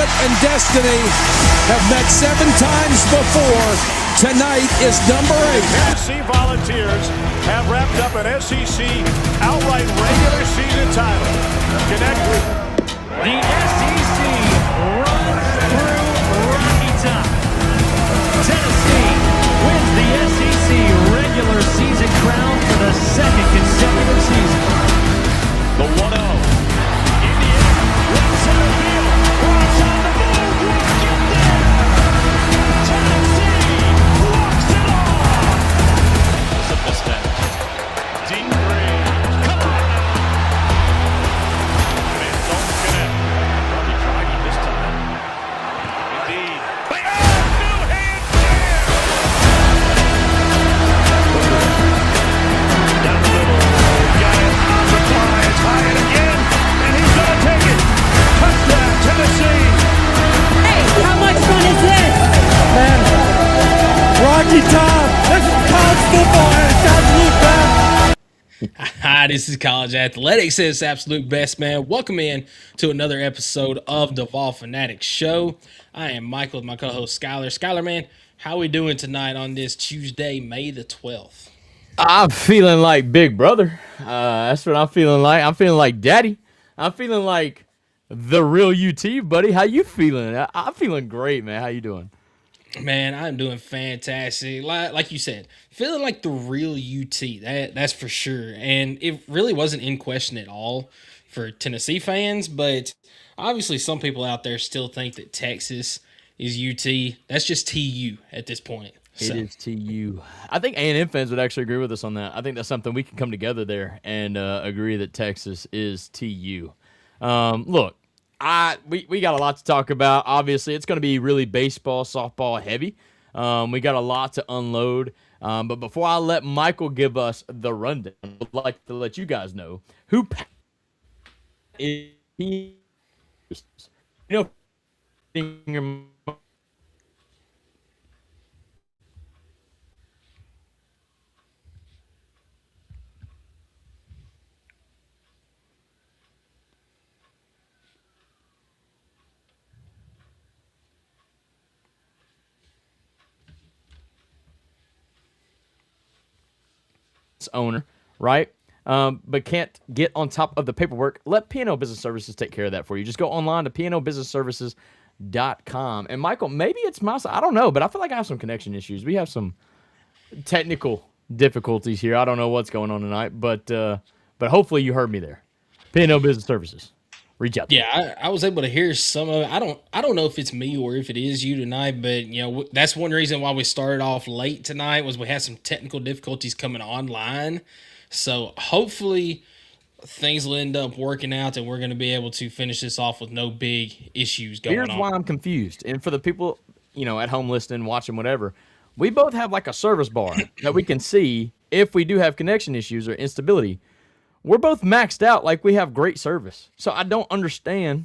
Fortune and destiny have met 7 times before. Tonight is number 8. Tennessee Volunteers have wrapped up an SEC outright regular season title. Connect with the SEC runs through Rocky Top. Tennessee wins the SEC regular season crown for the 2nd consecutive season. the 1-0. Indiana, left center field. Cross on the move. Walk it there. Tennessee walks it off. It's a mismatch. Deep green. Come on now. And don't connect. Robbie tried it this time. Indeed. New hand jam. Down the middle. Got it. The fly is high and again. And he's going to take it. Touchdown, Tennessee. Hey, how much fun is this? Man, Rocky Top, this is college football at its absolute best. Hi, this is College Athletics at its absolute best, man. Welcome in to another episode of the Fanatics Show. I am Michael with my co-host Skylar. Skylar, man, how we doing tonight on this Tuesday, May the 12th? I'm feeling like Big Brother. That's what I'm feeling like. I'm feeling like Daddy. I'm feeling like the real UT, buddy. How you feeling? I'm feeling great, man. How you doing? Man, I'm doing fantastic. Like you said, feeling like the real UT. That's for sure. And it really wasn't in question at all for Tennessee fans, but obviously some people out there still think that Texas is UT. That's just TU at this point. It is TU. I think A&M fans would actually agree with us on that. I think that's something we can come together there and agree that Texas is TU. Look, we got a lot to talk about. Obviously, it's going to be really baseball, softball heavy. We got a lot to unload. But before I let Michael give us the rundown, I'd like to let you guys know who is he. You know, owner, right? But can't get on top of the paperwork, let P&O Business Services take care of that for you. Just go online to pnobusinessservices.com. And Michael, maybe it's my side. I don't know, but I feel like I have some connection issues. We have some technical difficulties here. I don't know what's going on tonight, but hopefully you heard me there. P&O Business Services. Reach out to me. Yeah, I was able to hear some of it. I don't know if it's me or if it is you tonight, but that's one reason why we started off late tonight was we had some technical difficulties coming online. So hopefully things will end up working out and we're going to be able to finish this off with no big issues going on. Here's why I'm confused. And for the people, at home listening, watching, whatever, we both have like a service bar that we can see if we do have connection issues or instability. We're both maxed out like we have great service. So I don't understand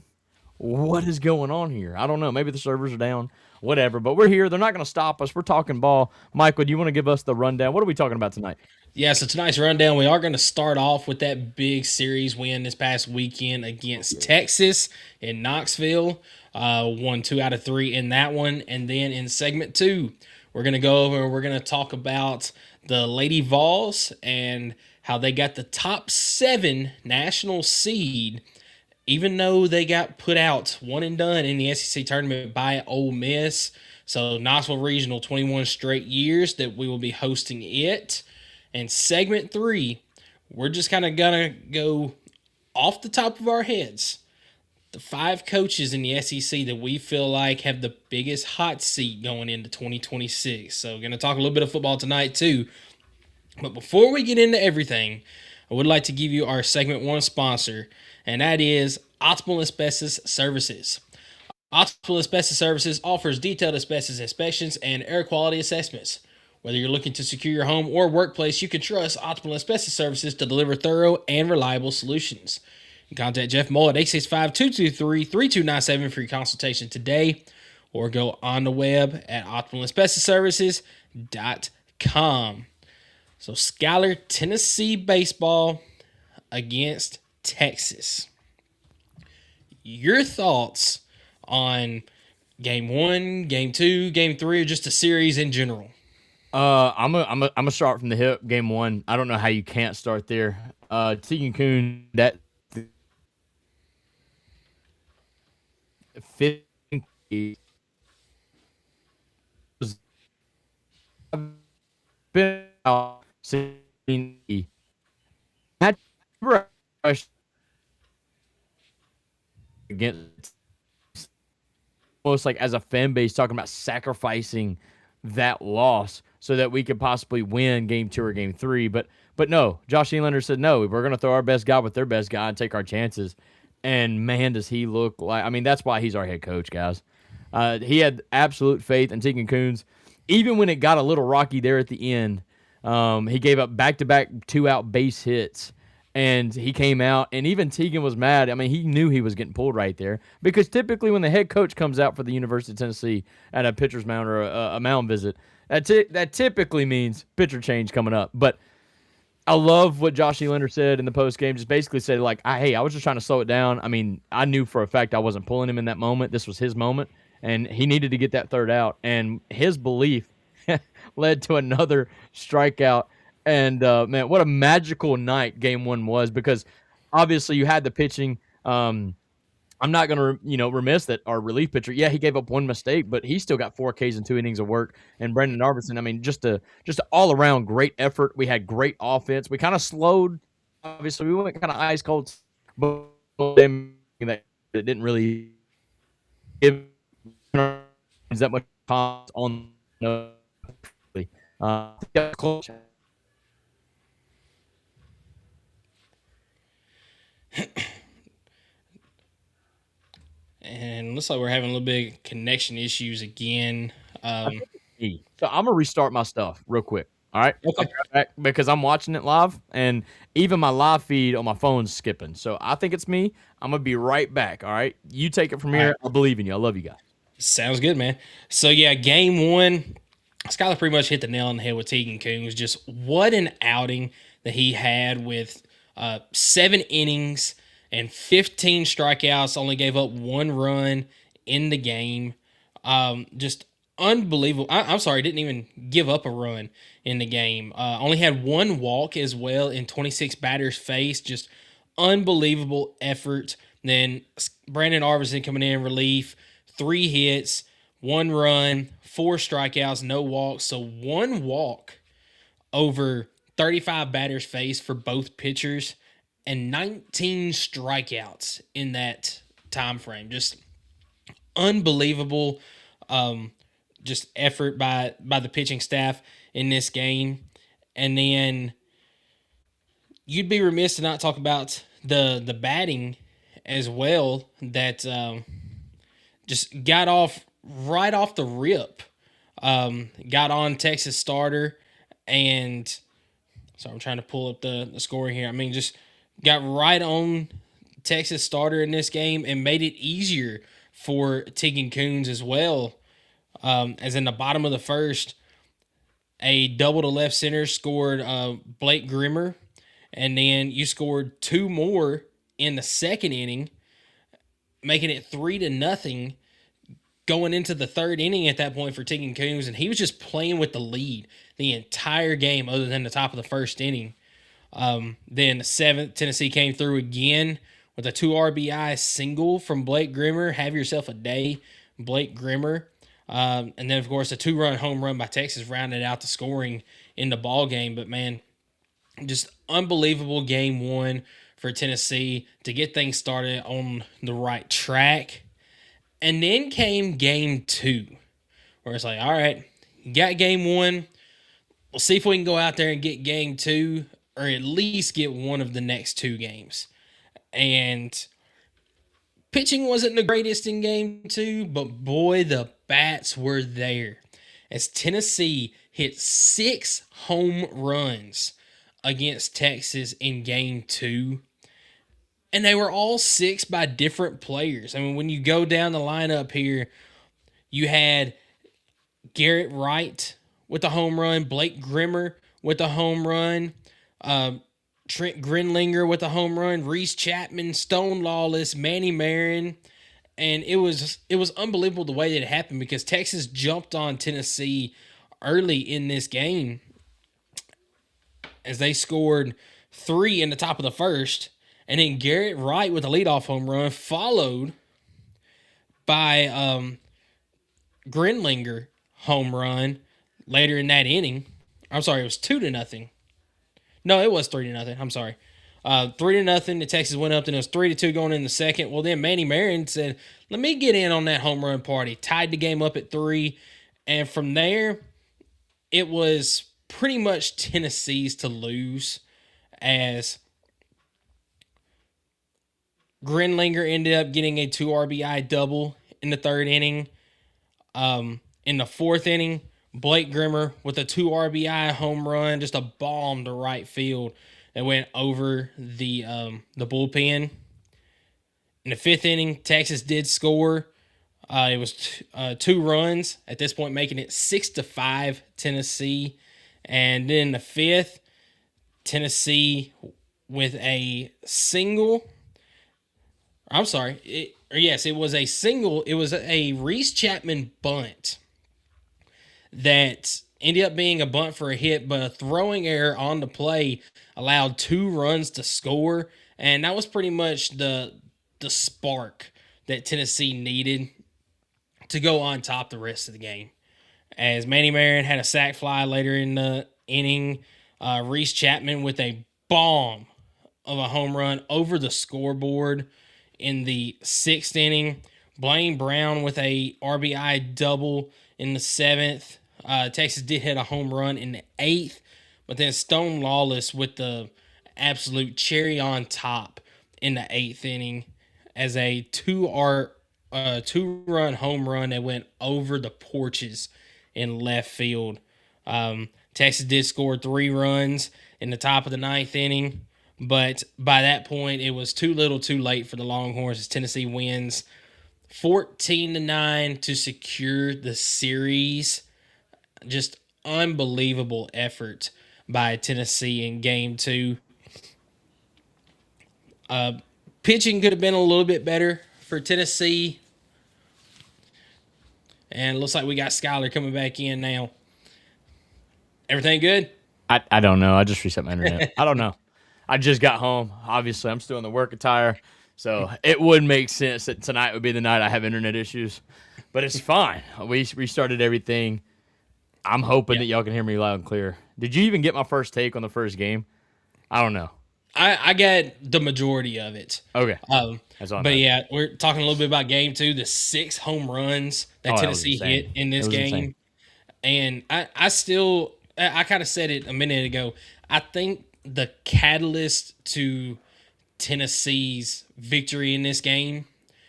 what is going on here. I don't know. Maybe the servers are down, whatever. But we're here. They're not going to stop us. We're talking ball. Michael, do you want to give us the rundown? What are we talking about tonight? Yeah, so tonight's rundown, we are going to start off with that big series win this past weekend against Texas in Knoxville. Won 2 out of 3 in that one. And then in segment 2, we're going to go over and we're going to talk about the Lady Vols and how they got the top 7 national seed, even though they got put out one and done in the SEC tournament by Ole Miss. So Knoxville Regional, 21 straight years that we will be hosting it. And segment 3, we're just kind of going to go off the top of our heads. The 5 coaches in the SEC that we feel like have the biggest hot seat going into 2026. So we're going to talk a little bit of football tonight too. But before we get into everything, I would like to give you our segment 1 sponsor, and that is Optimal Asbestos Services. Optimal Asbestos Services offers detailed asbestos inspections and air quality assessments. Whether you're looking to secure your home or workplace, you can trust Optimal Asbestos Services to deliver thorough and reliable solutions. You can contact Jeff Mull at 865-223-3297 for your consultation today, or go on the web at optimalasbestosservices.com. So, Skylar, Tennessee baseball against Texas. Your thoughts on game 1, game 2, game 3, or just a series in general? I'm a start from the hip. Game 1. I don't know how you can't start there. Tegan Kuhn, that 50 was been out since he had rush against, almost like as a fan base talking about sacrificing that loss so that we could possibly win game 2 or game 3. But no, Josh Nylander said, no, we're going to throw our best guy with their best guy and take our chances. And man, does he look like, I mean, that's why he's our head coach, guys. He had absolute faith in Tegan Kuhn's. Even when it got a little rocky there at the end, he gave up back-to-back 2-out base hits. And he came out, and even Tegan was mad. I mean, he knew he was getting pulled right there, because typically when the head coach comes out for the University of Tennessee at a pitcher's mound or a mound visit, that typically means pitcher change coming up. But I love what Josh Nylander said in the postgame. Just basically said, like, hey, I was just trying to slow it down. I mean, I knew for a fact I wasn't pulling him in that moment. This was his moment, and he needed to get that third out. And his belief led to another strikeout. And, man, what a magical night game 1 was, because obviously you had the pitching. I'm not going to, remiss that our relief pitcher, yeah, he gave up one mistake, but he still got 4 Ks in 2 innings of work. And Brendan Arvidsson, I mean, just a all-around great effort. We had great offense. We kind of slowed. Obviously, we went kind of ice cold, but that didn't really give that much on And looks like we're having a little bit of connection issues again. So I'm gonna restart my stuff real quick. All right. Okay. I'll be right back, because I'm watching it live, and even my live feed on my phone's skipping. So I think it's me. I'm gonna be right back. All right. You take it from here. I believe in you. I love you guys. Sounds good, man. So, yeah, game 1, Skylar pretty much hit the nail on the head with Tegan Kuhn. Was just what an outing that he had with 7 innings and 15 strikeouts, only gave up 1 run in the game. Just unbelievable. I'm sorry, didn't even give up a run in the game. Only had 1 walk as well in 26 batters faced. Just unbelievable effort. Then Brandon Arvidsson coming in relief, 3 hits, 1 run, 4 strikeouts, no walks. So 1 walk over 35 batters faced for both pitchers, and 19 strikeouts in that time frame. Just unbelievable just effort by the pitching staff in this game. And then you'd be remiss to not talk about the batting as well, that just got off right off the rip. Got on Texas starter, and so I'm trying to pull up the scoring here. I mean, just got right on Texas starter in this game and made it easier for Tegan Kuhn as well. As in the bottom of the first, a double to left center scored Blake Grimmer, and then you scored 2 more in the second inning, making it 3-0 going into the third inning at that point for Tegan Kuhn, and he was just playing with the lead the entire game other than the top of the first inning. Then the 7th, Tennessee came through again with a 2 RBI single from Blake Grimmer. Have yourself a day, Blake Grimmer. And then, of course, a 2-run home run by Texas rounded out the scoring in the ball game. But, man, just unbelievable game 1 for Tennessee to get things started on the right track. And then came game 2, where it's like, all right, you got game 1. We'll see if we can go out there and get game 2, or at least get one of the next 2 games. And pitching wasn't the greatest in game 2, but boy, the bats were there, as Tennessee hit 6 home runs against Texas in game 2. And they were all 6 by different players. I mean, when you go down the lineup here, you had Garrett Wright with a home run, Blake Grimmer with a home run, Trent Grinlinger with a home run, Reese Chapman, Stone Lawless, Manny Marin, and it was unbelievable the way that it happened because Texas jumped on Tennessee early in this game as they scored 3 in the top of the first, and then Garrett Wright with a leadoff home run, followed by Grinlinger home run later in that inning. I'm sorry, it was 2-0. No, it was 3-0. I'm sorry. 3-0. The Texas went up, and it was 3-2 going in the second. Well, then Manny Marion said, "Let me get in on that home run party." Tied the game up at 3, and from there, it was pretty much Tennessee's to lose, as Grinlinger ended up getting a 2 RBI double in the third inning. In the fourth inning, Blake Grimmer with a 2 RBI home run, just a bomb to right field that went over the bullpen. In the fifth inning, Texas did score. It was 2 runs at this point, making it 6-5 Tennessee. And then the fifth, Tennessee with a single. I'm sorry. It was a single. It was a Reese Chapman bunt that ended up being a bunt for a hit, but a throwing error on the play allowed 2 runs to score, and that was pretty much the spark that Tennessee needed to go on top the rest of the game. As Manny Marion had a sac fly later in the inning, Reese Chapman with a bomb of a home run over the scoreboard in the 6th inning. Blaine Brown with a RBI double in the 7th. Texas did hit a home run in the 8th, but then Stone Lawless with the absolute cherry on top in the 8th inning as a 2-run home run that went over the porches in left field. Texas did score 3 runs in the top of the 9th inning, but by that point, it was too little too late for the Longhorns as Tennessee wins 14-9 to secure the series. Just unbelievable effort by Tennessee in Game 2. Pitching could have been a little bit better for Tennessee. And it looks like we got Skylar coming back in now. Everything good? I don't know. I just reset my internet. I don't know. I just got home. Obviously, I'm still in the work attire, so it would make sense that tonight would be the night I have internet issues. But it's fine. We restarted everything. I'm hoping that y'all can hear me loud and clear. Did you even get my first take on the first game? I don't know. I got the majority of it. Okay. That's all. But yeah, we're talking a little bit about Game 2, the 6 home runs that Tennessee hit in this game. Insane. And I kind of said it a minute ago. I think the catalyst to Tennessee's victory in this game,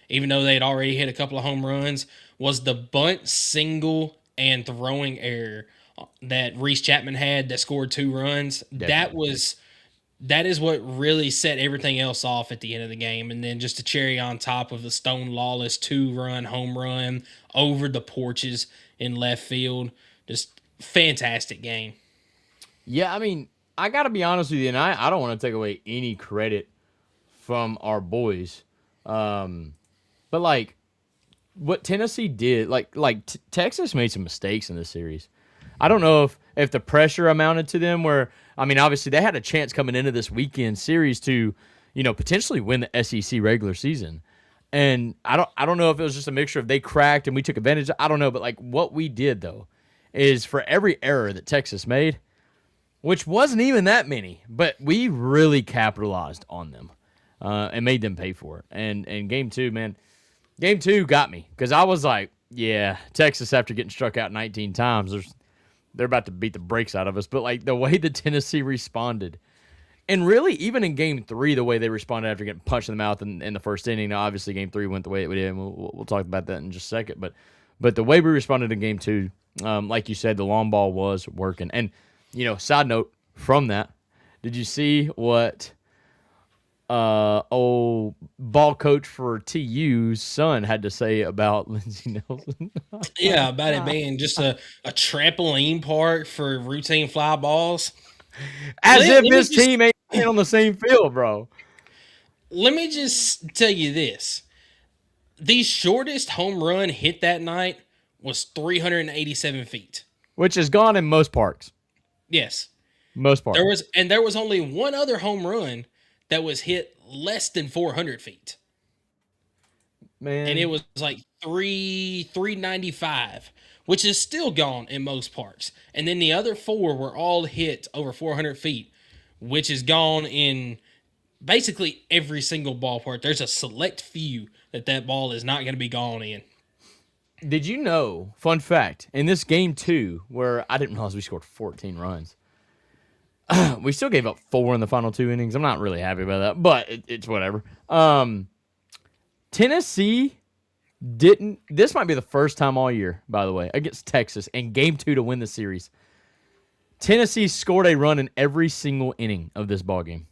even though they had already hit a couple of home runs, was the bunt, single, and throwing error that Reese Chapman had that scored 2 runs. Definitely. That is what really set everything else off at the end of the game. And then just a cherry on top of the Stone Lawless 2-run home run over the porches in left field. Just fantastic game. Yeah, I mean, I got to be honest with you, and I don't want to take away any credit from our boys. But, like, what Tennessee did, Texas made some mistakes in this series. I don't know if the pressure amounted to them where, I mean, obviously they had a chance coming into this weekend series to, potentially win the SEC regular season. And I don't know if it was just a mixture of they cracked and we took advantage. I don't know, but like what we did though is for every error that Texas made, which wasn't even that many, but we really capitalized on them and made them pay for it. And Game 2, man, Game 2 got me because I was like, yeah, Texas after getting struck out 19 times, they're about to beat the brakes out of us. But like the way that Tennessee responded, and really even in Game 3, the way they responded after getting punched in the mouth in the first inning. Now, obviously, Game 3 went the way it did, and we'll talk about that in just a second. But the way we responded in Game 2, like you said, the long ball was working. And side note from that, did you see what old ball coach for TU's son had to say about Lindsey Nelson? Yeah, about it being just a trampoline park for routine fly balls. As if his team ain't on the same field, bro. Let me just tell you this. The shortest home run hit that night was 387 feet. Which is gone in most parks. Yes. Most parks. There was only one other home run that was hit less than 400 feet. Man. And it was like 395, which is still gone in most parks. And then the other four were all hit over 400 feet, which is gone in basically every single ballpark. There's a select few that ball is not going to be gone in. Did you know, fun fact, in this game 2, where I didn't realize we scored 14 runs, we still gave up 4 in the final 2 innings. I'm not really happy about that, but it's whatever. Tennessee didn't. This might be the first time all year, by the way, against Texas in game 2 to win the series. Tennessee scored a run in every single inning of this ballgame.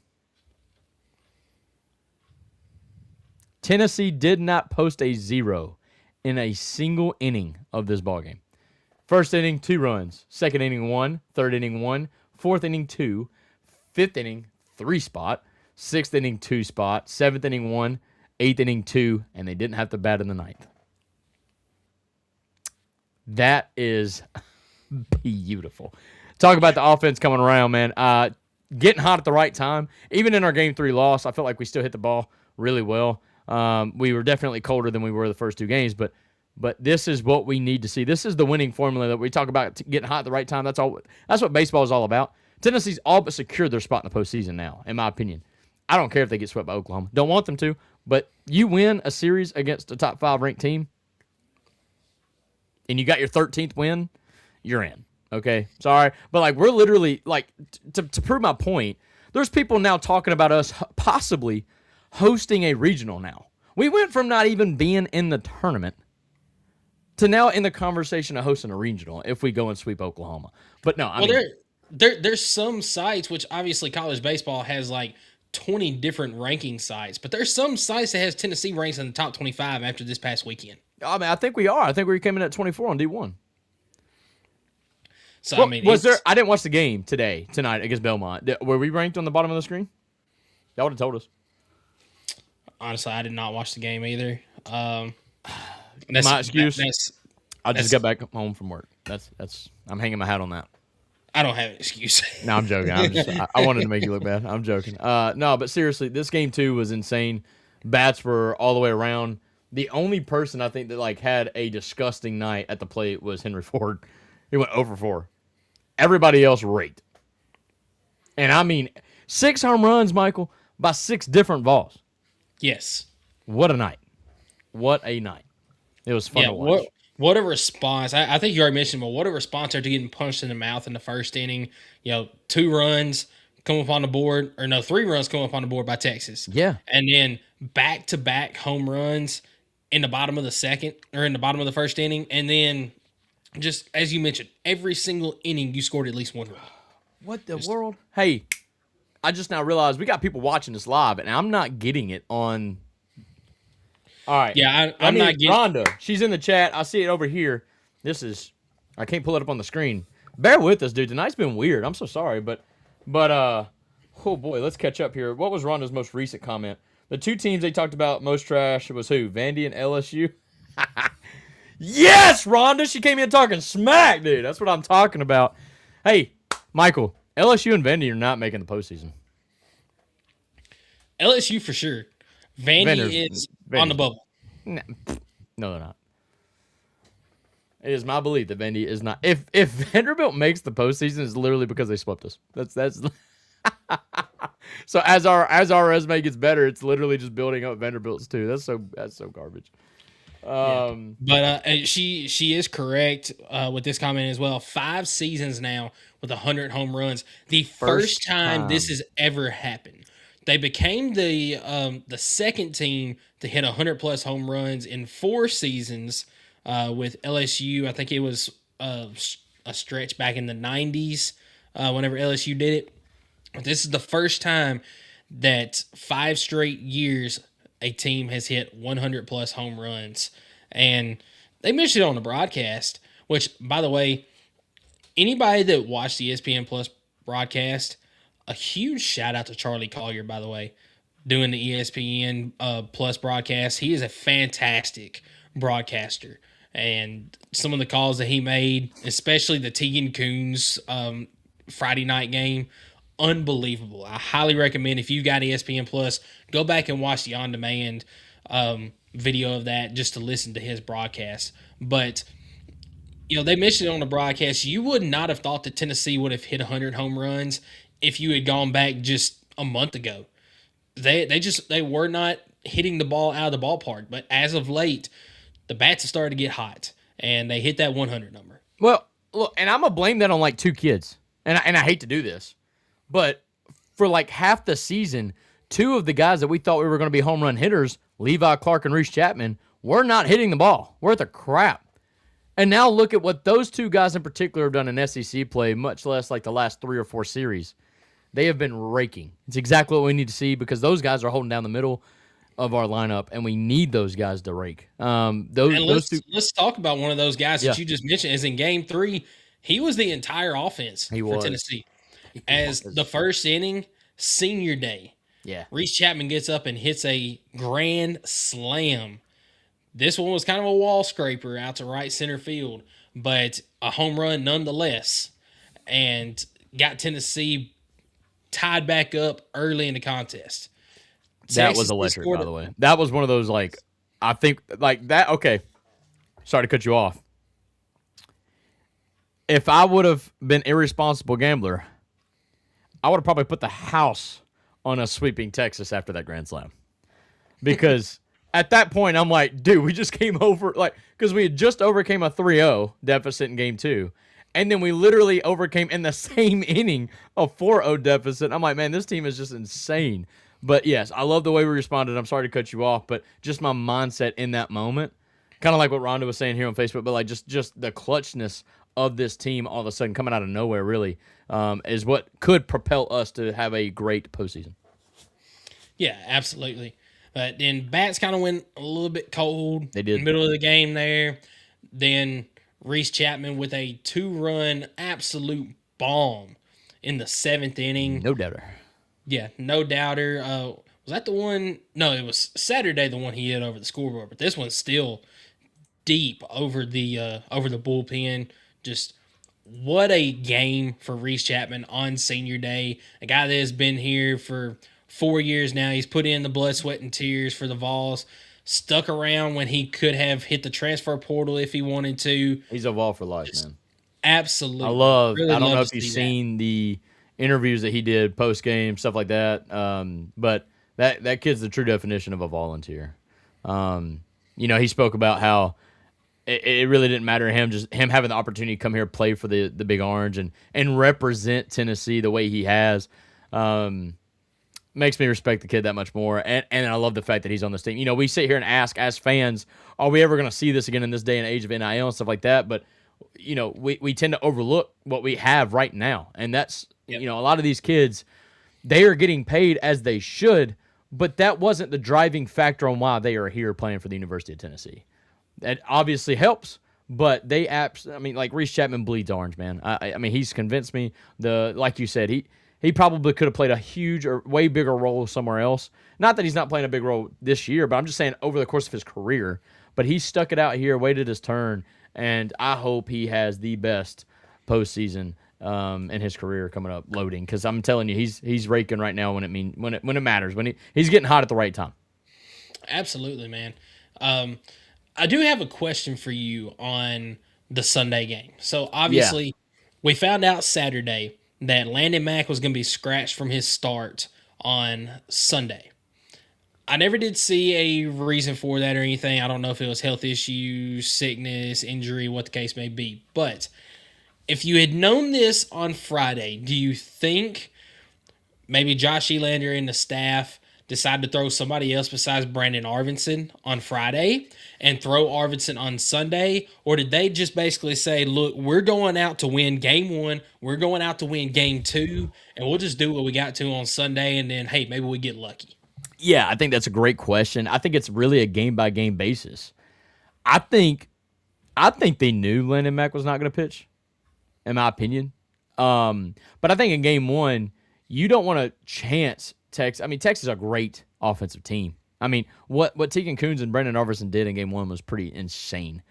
Tennessee did not post a 0 in a single inning of this ballgame. First inning, 2 runs. Second inning, 1. Third inning, 1. Fourth inning, 2. Fifth inning, 3 spot. Sixth inning, 2 spot. Seventh inning, 1. Eighth inning, 2. And they didn't have to bat in the ninth. That is beautiful. Talk about the offense coming around, man. Getting hot at the right time. Even in our game 3 loss, I felt like we still hit the ball really well. We were definitely colder than we were the first 2 games, but this is what we need to see. This is the winning formula that we talk about, getting hot at the right time. That's what baseball is all about. Tennessee's all but secured their spot in the postseason now, in my opinion. I don't care if they get swept by Oklahoma. Don't want them to, but you win a series against a top 5 ranked team, and you got your 13th win, you're in. Okay, sorry, but like we're literally like to prove my point. There's people now talking about us possibly hosting a regional now. We went from not even being in the tournament to now in the conversation of hosting a regional if we go and sweep Oklahoma. But no, I mean, there's some sites, which obviously college baseball has like 20 different ranking sites, but there's some sites that has Tennessee ranks in the top 25 after this past weekend. I mean, I think we are. I think we came in at 24 on D1. So well, I mean, was there? I didn't watch the game tonight against Belmont. Were we ranked on the bottom of the screen? Y'all would have told us. Honestly, I did not watch the game either. My excuse. I just got back home from work. That's. I'm hanging my hat on that. I don't have an excuse. No, I'm joking. I wanted to make you look bad. I'm joking. No, but seriously, this game 2 was insane. Bats were all the way around. The only person I think that like had a disgusting night at the plate was Henry Ford. He went 0 for 4. Everybody else raked. And I mean, 6 home runs, Michael, by 6 different balls. Yes. What a night. What a night. It was fun to watch. What a response. I think you already mentioned, but what a response after getting punched in the mouth in the first inning. 2 runs come up on the board, or no, 3 runs come up on the board by Texas. Yeah. And then back-to-back home runs in the bottom of the second, or in the bottom of the first inning. And then, just as you mentioned, every single inning you scored at least 1 run. What the world? Hey, I just now realized we got people watching this live, and I'm not getting it on. All right. Yeah, I'm not getting. Rhonda, she's in the chat. I see it over here. I can't pull it up on the screen. Bear with us, dude. Tonight's been weird. I'm so sorry, but oh boy, let's catch up here. What was Rhonda's most recent comment? The 2 teams they talked about most trash was who? Vandy and LSU. Yes, Rhonda. She came in talking smack, dude. That's what I'm talking about. Hey, Michael, LSU and Vandy are not making the postseason. LSU for sure. Vandy is on the bubble. No, they're not. It is my belief that Vandy is not. If Vanderbilt makes the postseason, it's literally because they swept us. That's. So as our resume gets better, it's literally just building up Vanderbilt's too. That's so garbage. But she is correct with this comment as well. 5 seasons now with 100 home runs. The first time this has ever happened. They became the second team to hit 100+ home runs in 4 seasons with LSU. I think it was a stretch back in the 90s whenever LSU did it. This is the first time that 5 straight years a team has hit 100+ home runs. And they mentioned it on the broadcast, which, by the way, anybody that watched the ESPN Plus broadcast, a huge shout out to Charlie Collier, by the way. doing the ESPN Plus broadcast. He is a fantastic broadcaster. And some of the calls that he made, especially the Tegan Coons Friday night game, unbelievable. I highly recommend, if you've got ESPN Plus, go back and watch the on-demand video of that just to listen to his broadcast. But they mentioned it on the broadcast, you would not have thought that Tennessee would have hit 100 home runs if you had gone back just a month ago. They were not hitting the ball out of the ballpark. But as of late, the bats have started to get hot, and they hit that 100 number. Well, look, and I'm going to blame that on like two kids. And I hate to do this, but for like half the season, two of the guys that we thought we were going to be home run hitters, Levi Clark and Reese Chapman, were not hitting the ball. Worth a crap. And now look at what those two guys in particular have done in SEC play, much less like the last 3 or 4 series. They have been raking. It's exactly what we need to see because those guys are holding down the middle of our lineup, and we need those guys to rake. Let's talk about one of those guys that you just mentioned. Is in Game 3, he was the entire offense for Tennessee. The first inning, senior day, Reese Chapman gets up and hits a grand slam. This one was kind of a wall scraper out to right center field, but a home run nonetheless, and got Tennessee tied back up early in the contest. That was electric, by the way. That was one of those, I think, that. Okay, sorry to cut you off. If I would have been irresponsible gambler, I would have probably put the house on us sweeping Texas after that grand slam. Because at that point, I'm like, dude, we just came over, because we had just overcame a 3-0 deficit in Game 2. And then we literally overcame in the same inning a 4-0 deficit. I'm like, man, this team is just insane. But yes, I love the way we responded. I'm sorry to cut you off, but just my mindset in that moment, kind of like what Rhonda was saying here on Facebook, but just the clutchness of this team all of a sudden coming out of nowhere really is what could propel us to have a great postseason. Yeah, absolutely. But then bats kind of went a little bit cold. They did. In the middle of the game there. Then Reese Chapman with a 2-run absolute bomb in the 7th inning. No doubter. Yeah, no doubter. Was that the one? No, it was Saturday, the one he hit over the scoreboard. But this one's still deep over the bullpen. Just what a game for Reese Chapman on senior day. A guy that has been here for 4 years now. He's put in the blood, sweat, and tears for the Vols. Stuck around when he could have hit the transfer portal if he wanted to. He's a Vol for life, man. Absolutely. I don't know if you've seen the interviews that he did post game, stuff like that. But that kid's the true definition of a volunteer. He spoke about how it really didn't matter to him, just him having the opportunity to come here, play for the Big Orange and represent Tennessee the way he has. Makes me respect the kid that much more. And I love the fact that he's on this team. We sit here and ask as fans, are we ever going to see this again in this day and age of NIL and stuff like that? But, we tend to overlook what we have right now. And that's, a lot of these kids, they are getting paid as they should, but that wasn't the driving factor on why they are here playing for the University of Tennessee. That obviously helps, but like Reese Chapman bleeds orange, man. I mean, he's convinced me. Like you said, he probably could have played a huge or way bigger role somewhere else. Not that he's not playing a big role this year, but I'm just saying over the course of his career. But he stuck it out here, waited his turn, and I hope he has the best postseason in his career coming up, loading. Because I'm telling you, he's raking right now when it matters, when he's getting hot at the right time. Absolutely, man. I do have a question for you on the Sunday game. So obviously, we found out Saturday that Landon Mack was going to be scratched from his start on Sunday. I never did see a reason for that or anything. I don't know if it was health issues, sickness, injury, what the case may be. But if you had known this on Friday, do you think maybe Josh Elander and the staff decided to throw somebody else besides Brandon Arvinson on Friday and throw Arvinson on Sunday? Or did they just basically say, look, we're going out to win Game 1, we're going out to win Game 2, and we'll just do what we got to on Sunday, and then, hey, maybe we get lucky? Yeah, I think that's a great question. I think it's really a game-by-game basis. I think they knew Landon Mack was not going to pitch, in my opinion. But I think in Game 1, you don't want to chance Texas. I mean, Texas is a great offensive team. I mean, what Tegan Coons and Brandon Arverson did in game one was pretty insane.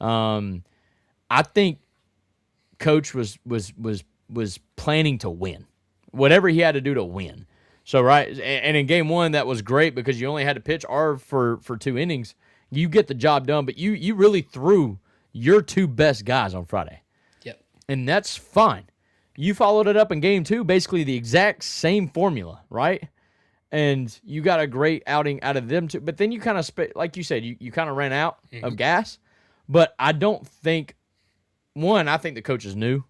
I think Coach was planning to win, whatever he had to do to win. So right, and in game one that was great because you only had to pitch Arv for 2 innings. You get the job done, but you really threw your 2 best guys on Friday. Yep. And that's fine. You followed it up in game 2, basically the exact same formula, right? And you got a great outing out of them too. But then you kind of, like you said, you kind of ran out of gas. But I don't think, I think the coaches knew.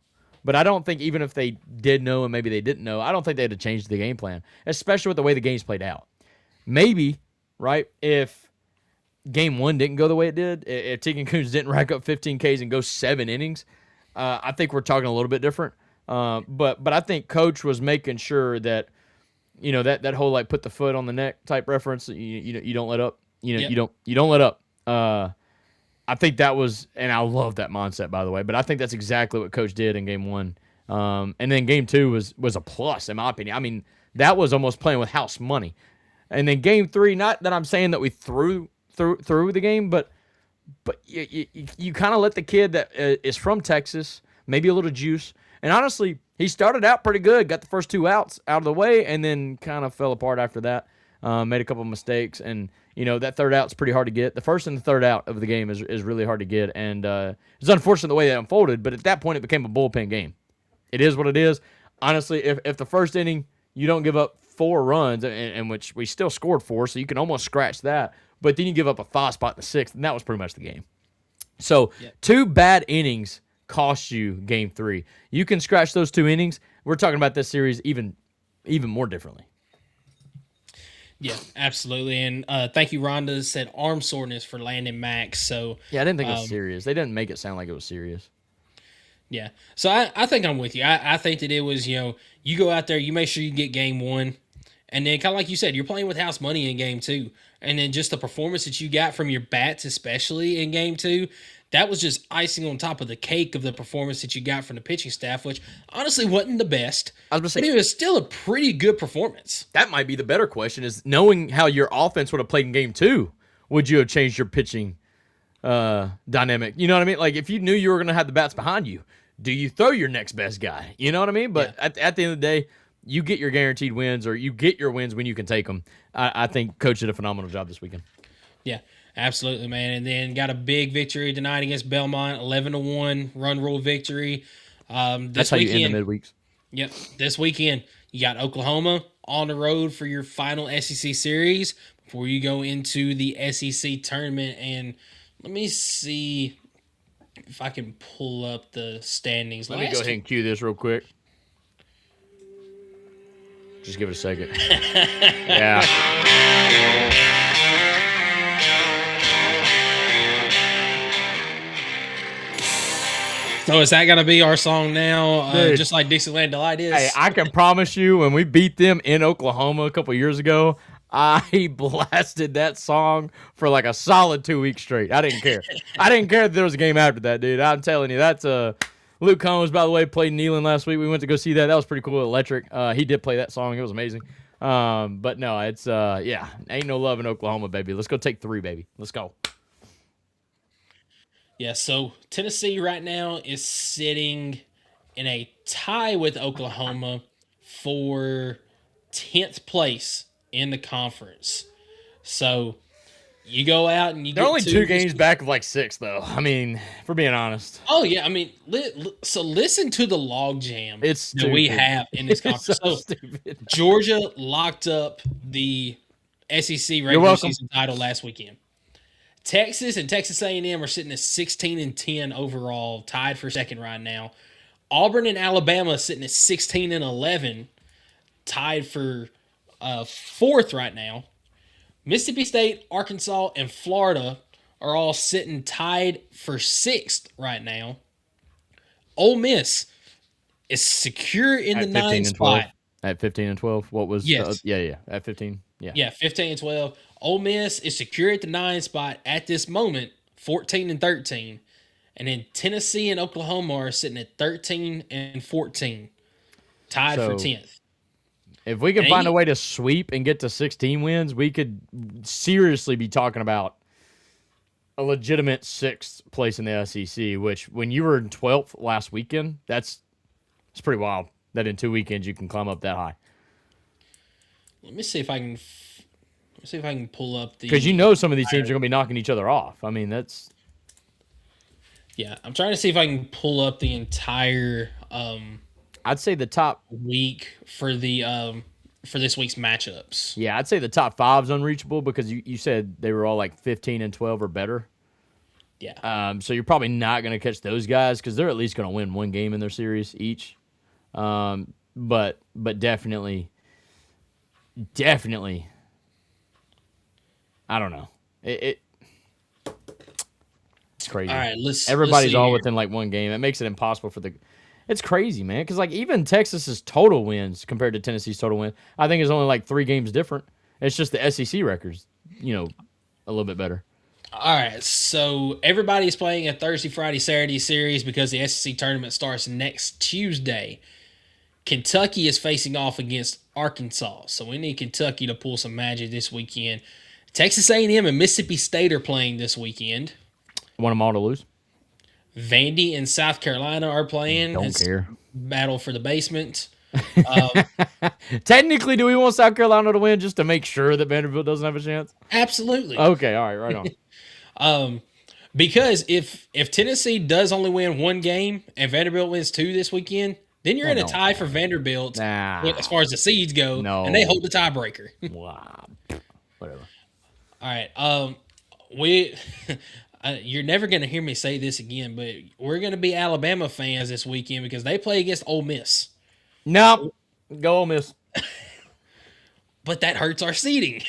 But I don't think even if they did know and maybe they didn't know, I don't think they had to change the game plan, especially with the way the game's played out. Maybe, right, if game 1 didn't go the way it did, if Tegan Coons didn't rack up 15 Ks and go 7 innings, I think we're talking a little bit different. But I think Coach was making sure that, that whole like put the foot on the neck type reference. You don't let up. You don't let up. I think that was, and I love that mindset, by the way. But I think that's exactly what Coach did in game 1. And then game 2 was a plus in my opinion. I mean, that was almost playing with house money. And then game 3, not that I'm saying that we threw the game, but you kind of let the kid that is from Texas, maybe a little juice. And honestly, he started out pretty good, got the first 2 outs out of the way, and then kind of fell apart after that. Made a couple of mistakes, and that third out's pretty hard to get. The first and the third out of the game is really hard to get, and it's unfortunate the way that unfolded. But at that point, it became a bullpen game. It is what it is. Honestly, if the first inning you don't give up 4 runs, in which we still scored 4, so you can almost scratch that. But then you give up a 5 spot in the 6th, and that was pretty much the game. So 2 bad innings cost you game 3. You can scratch those 2 innings. We're talking about this series even more differently. Yeah, absolutely. And thank you, Rhonda, said arm soreness for Landon Max. So yeah, I didn't think it was serious. They didn't make it sound like it was serious. Yeah. So I think I'm with you. I think that it was, you go out there, you make sure you get game 1. And then kind of like you said, you're playing with house money in game 2. And then just the performance that you got from your bats, especially in game 2, that was just icing on top of the cake of the performance that you got from the pitching staff, which honestly wasn't the best. I was gonna say, but it was still a pretty good performance. That might be the better question, is knowing how your offense would have played in game 2, would you have changed your pitching dynamic? You know what I mean? Like, if you knew you were going to have the bats behind you, do you throw your next best guy? You know what I mean? But at the end of the day, you get your guaranteed wins, or you get your wins when you can take them. I think Coach did a phenomenal job this weekend. Yeah, absolutely, man. And then got a big victory tonight against Belmont, 11-1 run rule victory. That's how you end the midweeks. Yep. This weekend, you got Oklahoma on the road for your final SEC series before you go into the SEC tournament. And let me see if I can pull up the standings. Let me go ahead and cue this real quick. Just give it a second. Yeah. So is that going to be our song now, just like Dixieland Delight is? Hey, I can promise you, when we beat them in Oklahoma a couple years ago, I blasted that song for like a solid 2 weeks straight. I didn't care. I didn't care if there was a game after that, dude. I'm telling you, that's Luke Combs, by the way, played Neyland last week. We went to go see that. That was pretty cool. Electric. He did play that song. It was amazing. But no, it's ain't no love in Oklahoma, baby. Let's go take 3, baby. Let's go. Yeah, so Tennessee right now is sitting in a tie with Oklahoma for 10th place in the conference. So you go out and you They're get only 2 games back of like 6, though. I mean, if we're being honest. Oh, yeah. I mean, so listen to the log jam that we have in this conference. so stupid. Georgia locked up the SEC regular season title last weekend. Texas and Texas A&M are sitting at 16-10 overall, tied for second right now. Auburn and Alabama sitting at 16-11, tied for fourth right now. Mississippi State, Arkansas, and Florida are all sitting tied for 6th right now. Ole Miss is secure in the 9th spot. At 15-12, what was? Yes. At 15. Yeah, 15-12. Ole Miss is secure at the 9th spot at this moment, 14-13. And then Tennessee and Oklahoma are sitting at 13-14, tied for 10th. If we can find a way to sweep and get to 16 wins, we could seriously be talking about a legitimate 6th place in the SEC, which when you were in 12th last weekend, it's pretty wild that in 2 weekends you can climb up that high. Let me see if I can pull up the, because you know some of these teams are going to be knocking each other off. I mean, that's I'm trying to see if I can pull up the entire I'd say the top week for this week's matchups. Yeah, I'd say the top 5's unreachable because you said they were all like 15 and 12 or better. Yeah. So you're probably not going to catch those guys because they're at least going to win one game in their series each. But definitely, I don't know. It's crazy. All right, Everybody's see all here. within like one game. It makes it impossible for the. It's crazy, man. Because like even Texas's total wins compared to Tennessee's total win, I think is only like 3 games different. It's just the SEC records, a little bit better. All right, so everybody's playing a Thursday, Friday, Saturday series because the SEC tournament starts next Tuesday. Kentucky is facing off against Arkansas, so we need Kentucky to pull some magic this weekend. Texas A&M and Mississippi State are playing this weekend. Want them all to lose? Vandy and South Carolina are playing. Don't It's care. Battle for the basement. Technically, do we want South Carolina to win just to make sure that Vanderbilt doesn't have a chance? Absolutely. Okay, all right, right on. Because if Tennessee does only win 1 game and Vanderbilt wins 2 this weekend, then you're in a tie for Vanderbilt as far as the seeds go, and they hold the tiebreaker. Wow. Whatever. All right. You're never going to hear me say this again, but we're going to be Alabama fans this weekend because they play against Ole Miss. Nope. Go Ole Miss. But that hurts our seeding.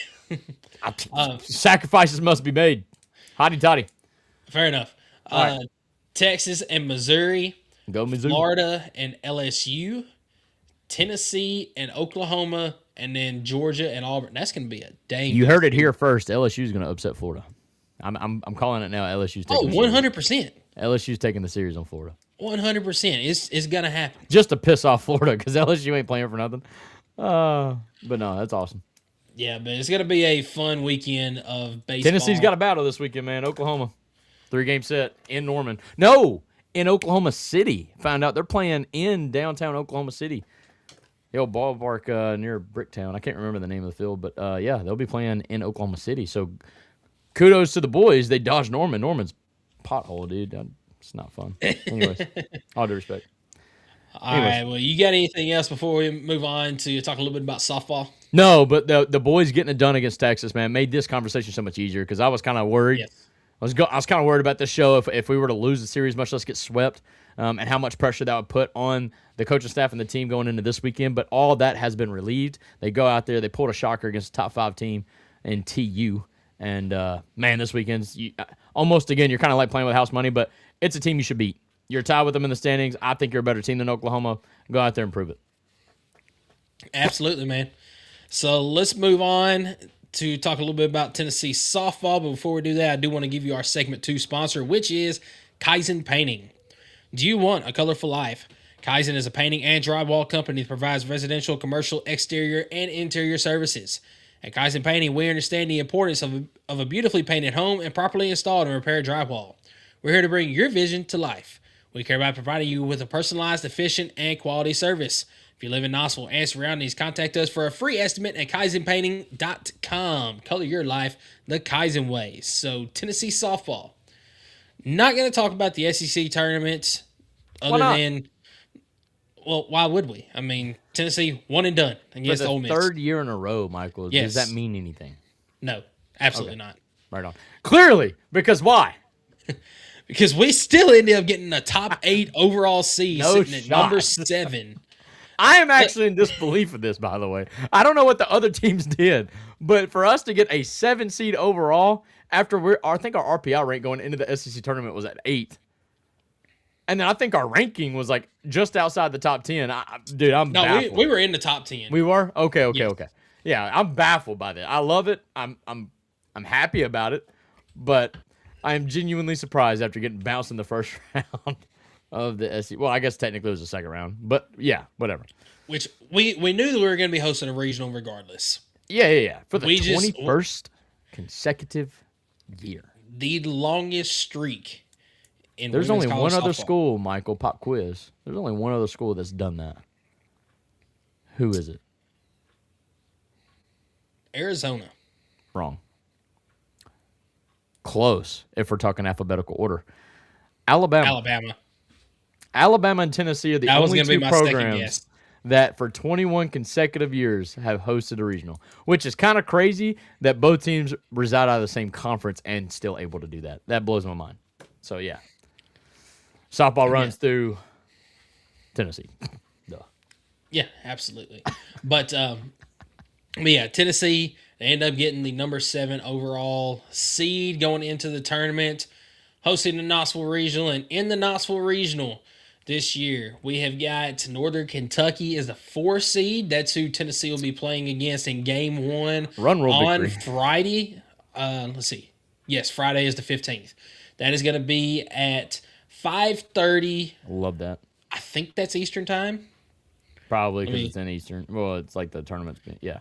Sacrifices must be made. Hotty toddy. Fair enough. Right. Texas and Missouri. Go Mizzou. Florida and LSU. Tennessee and Oklahoma. And then Georgia and Auburn. That's going to be a dang. You heard it here first. LSU's going to upset Florida. I'm calling it now. LSU's taking. 100%. LSU's taking the series on Florida. 100%. It's going to happen. Just to piss off Florida because LSU ain't playing for nothing. But no, that's awesome. Yeah, but it's going to be a fun weekend of baseball. Tennessee's got a battle this weekend, man. Oklahoma. 3-game set in Norman. No, in Oklahoma City. Found out they're playing in downtown Oklahoma City. The old ballpark near Bricktown. I can't remember the name of the field, but yeah, they'll be playing in Oklahoma City. So kudos to the boys. They dodged Norman. Norman's pothole, dude. It's not fun. Anyways, all due respect. All right. Well, you got anything else before we move on to talk a little bit about softball? No, but the boys getting it done against Texas, man, made this conversation so much easier because I was kind of worried. Yes. I was kind of worried about this show if we were to lose the series, much less get swept, and how much pressure that would put on the coaching staff and the team going into this weekend. But all that has been relieved. They go out there, they pulled a shocker against a top 5 team in TU, and man, this weekend's almost again you're kind of like playing with house money, but it's a team you should beat. You're tied with them in the standings. I think you're a better team than Oklahoma. Go out there and prove it. Absolutely, man. So let's move on to talk a little bit about Tennessee softball. But before we do that, I do want to give you our segment 2 sponsor, which is Kaizen Painting. Do you want a colorful life? Kaizen is a painting and drywall company that provides residential, commercial, exterior, and interior services. At Kaizen Painting, we understand the importance of a beautifully painted home and properly installed and repaired drywall. We're here to bring your vision to life. We care about providing you with a personalized, efficient, and quality service. If you live in Knoxville and surroundings, contact us for a free estimate at KaizenPainting.com. Color your life the Kaizen way. So, Tennessee softball. Not going to talk about the SEC tournament other than, well, why would we? I mean, Tennessee, one and done against Ole Miss. 3rd year in a row, Michael. Yes. Does that mean anything? No, absolutely not. Right on. Clearly, because why? Because we still ended up getting a top 8 overall seed sitting at number 7. I am actually in disbelief of this, by the way. I don't know what the other teams did, but for us to get a 7 seed overall after I think our RPI rank going into the SEC tournament was at 8. And then I think our ranking was like just outside the top 10. Dude, I'm baffled. No, we were in the top 10. We were? Okay. Yes. Okay. Yeah, I'm baffled by that. I love it. I'm happy about it, but I am genuinely surprised after getting bounced in the first round of the SEC. Well, I guess technically it was the second round, but yeah, whatever. Which we knew that we were going to be hosting a regional regardless. Yeah. For the We just- 21st consecutive year. The longest streak in There's women's only college one other softball. school, Michael, pop quiz. There's only one other school that's done that. Who is it? Arizona. Wrong. Close, if we're talking alphabetical order. Alabama and Tennessee are the That was only gonna be two my second programs guess. that for 21 consecutive years have hosted a regional, which is kind of crazy that both teams reside out of the same conference and still able to do that. That blows my mind. So, yeah. Softball runs through Tennessee. Duh. Yeah, absolutely. But yeah, Tennessee, they end up getting the number 7 overall seed going into the tournament, hosting the Knoxville Regional. And in the Knoxville Regional this year, we have got Northern Kentucky as the 4 seed. That's who Tennessee will be playing against in game 1 Run rule on victory. Friday. Let's see. Yes, Friday is the 15th. That is going to be at 5:30. Love that. I think that's Eastern time. Probably because me- it's in Eastern. Well, it's like the tournament's been. Yeah.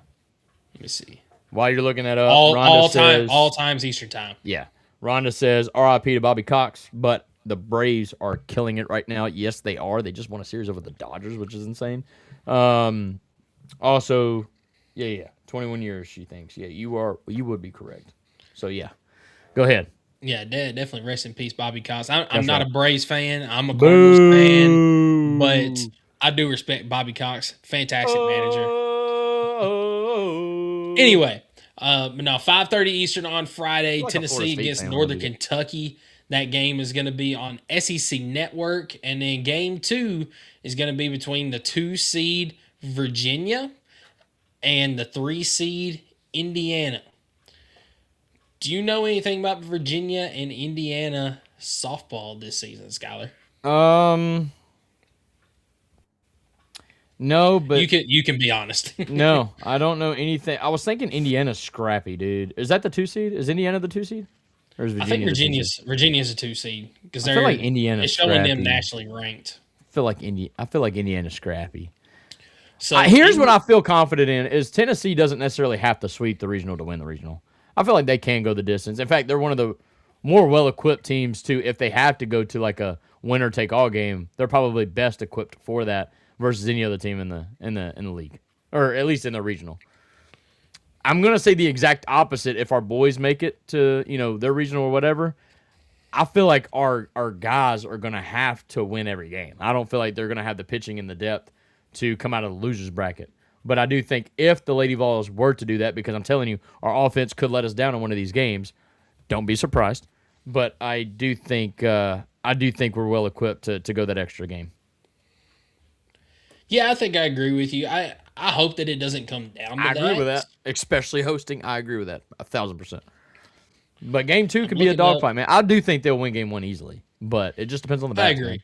Let me see. While you're looking that up, All Rhonda time, says, all times Eastern time. Yeah. Rhonda says, RIP to Bobby Cox, but the Braves are killing it right now. Yes, they are. They just won a series over the Dodgers, which is insane. Also, yeah. 21 years, she thinks. Yeah, you would be correct. So, yeah. Go ahead. Yeah, definitely rest in peace, Bobby Cox. I'm That's not right. a Braves fan. I'm a Cardinals fan, but I do respect Bobby Cox. Fantastic manager. Anyway, but no, 5:30 Eastern on Friday. like a Florida Tennessee State against fan when Northern we do that. Kentucky. That game is going to be on SEC Network, and then game 2 is going to be between the 2 seed Virginia and the 3 seed Indiana. Do you know anything about Virginia and Indiana softball this season, Skylar? No, but You can be honest. no, I don't know anything. I was thinking Indiana's scrappy, dude. Is that the 2 seed? Is Indiana the 2 seed? Or is I Virginia think the 2 seed? Virginia's a 2 seed because I they're feel like Indiana's it's showing them scrappy. nationally ranked. I feel like Indiana's scrappy. So Here's what I feel confident in is Tennessee doesn't necessarily have to sweep the regional to win the regional. I feel like they can go the distance. In fact, they're one of the more well-equipped teams too. If they have to go to like a winner-take-all game, they're probably best equipped for that versus any other team in the league, or at least in the regional. I'm gonna say the exact opposite. If our boys make it to their regional or whatever, I feel like our guys are gonna have to win every game. I don't feel like they're gonna have the pitching and the depth to come out of the losers bracket. But I do think if the Lady Vols were to do that, because I'm telling you, our offense could let us down in one of these games. Don't be surprised. But I do think we're well equipped to go that extra game. Yeah, I think I agree with you. I hope that it doesn't come down to I agree with that, especially hosting. I agree with that 1,000%. But game 2 could be a looking up- dogfight, man. I do think they'll win game 1 easily, but it just depends on the I bats. agree. Man.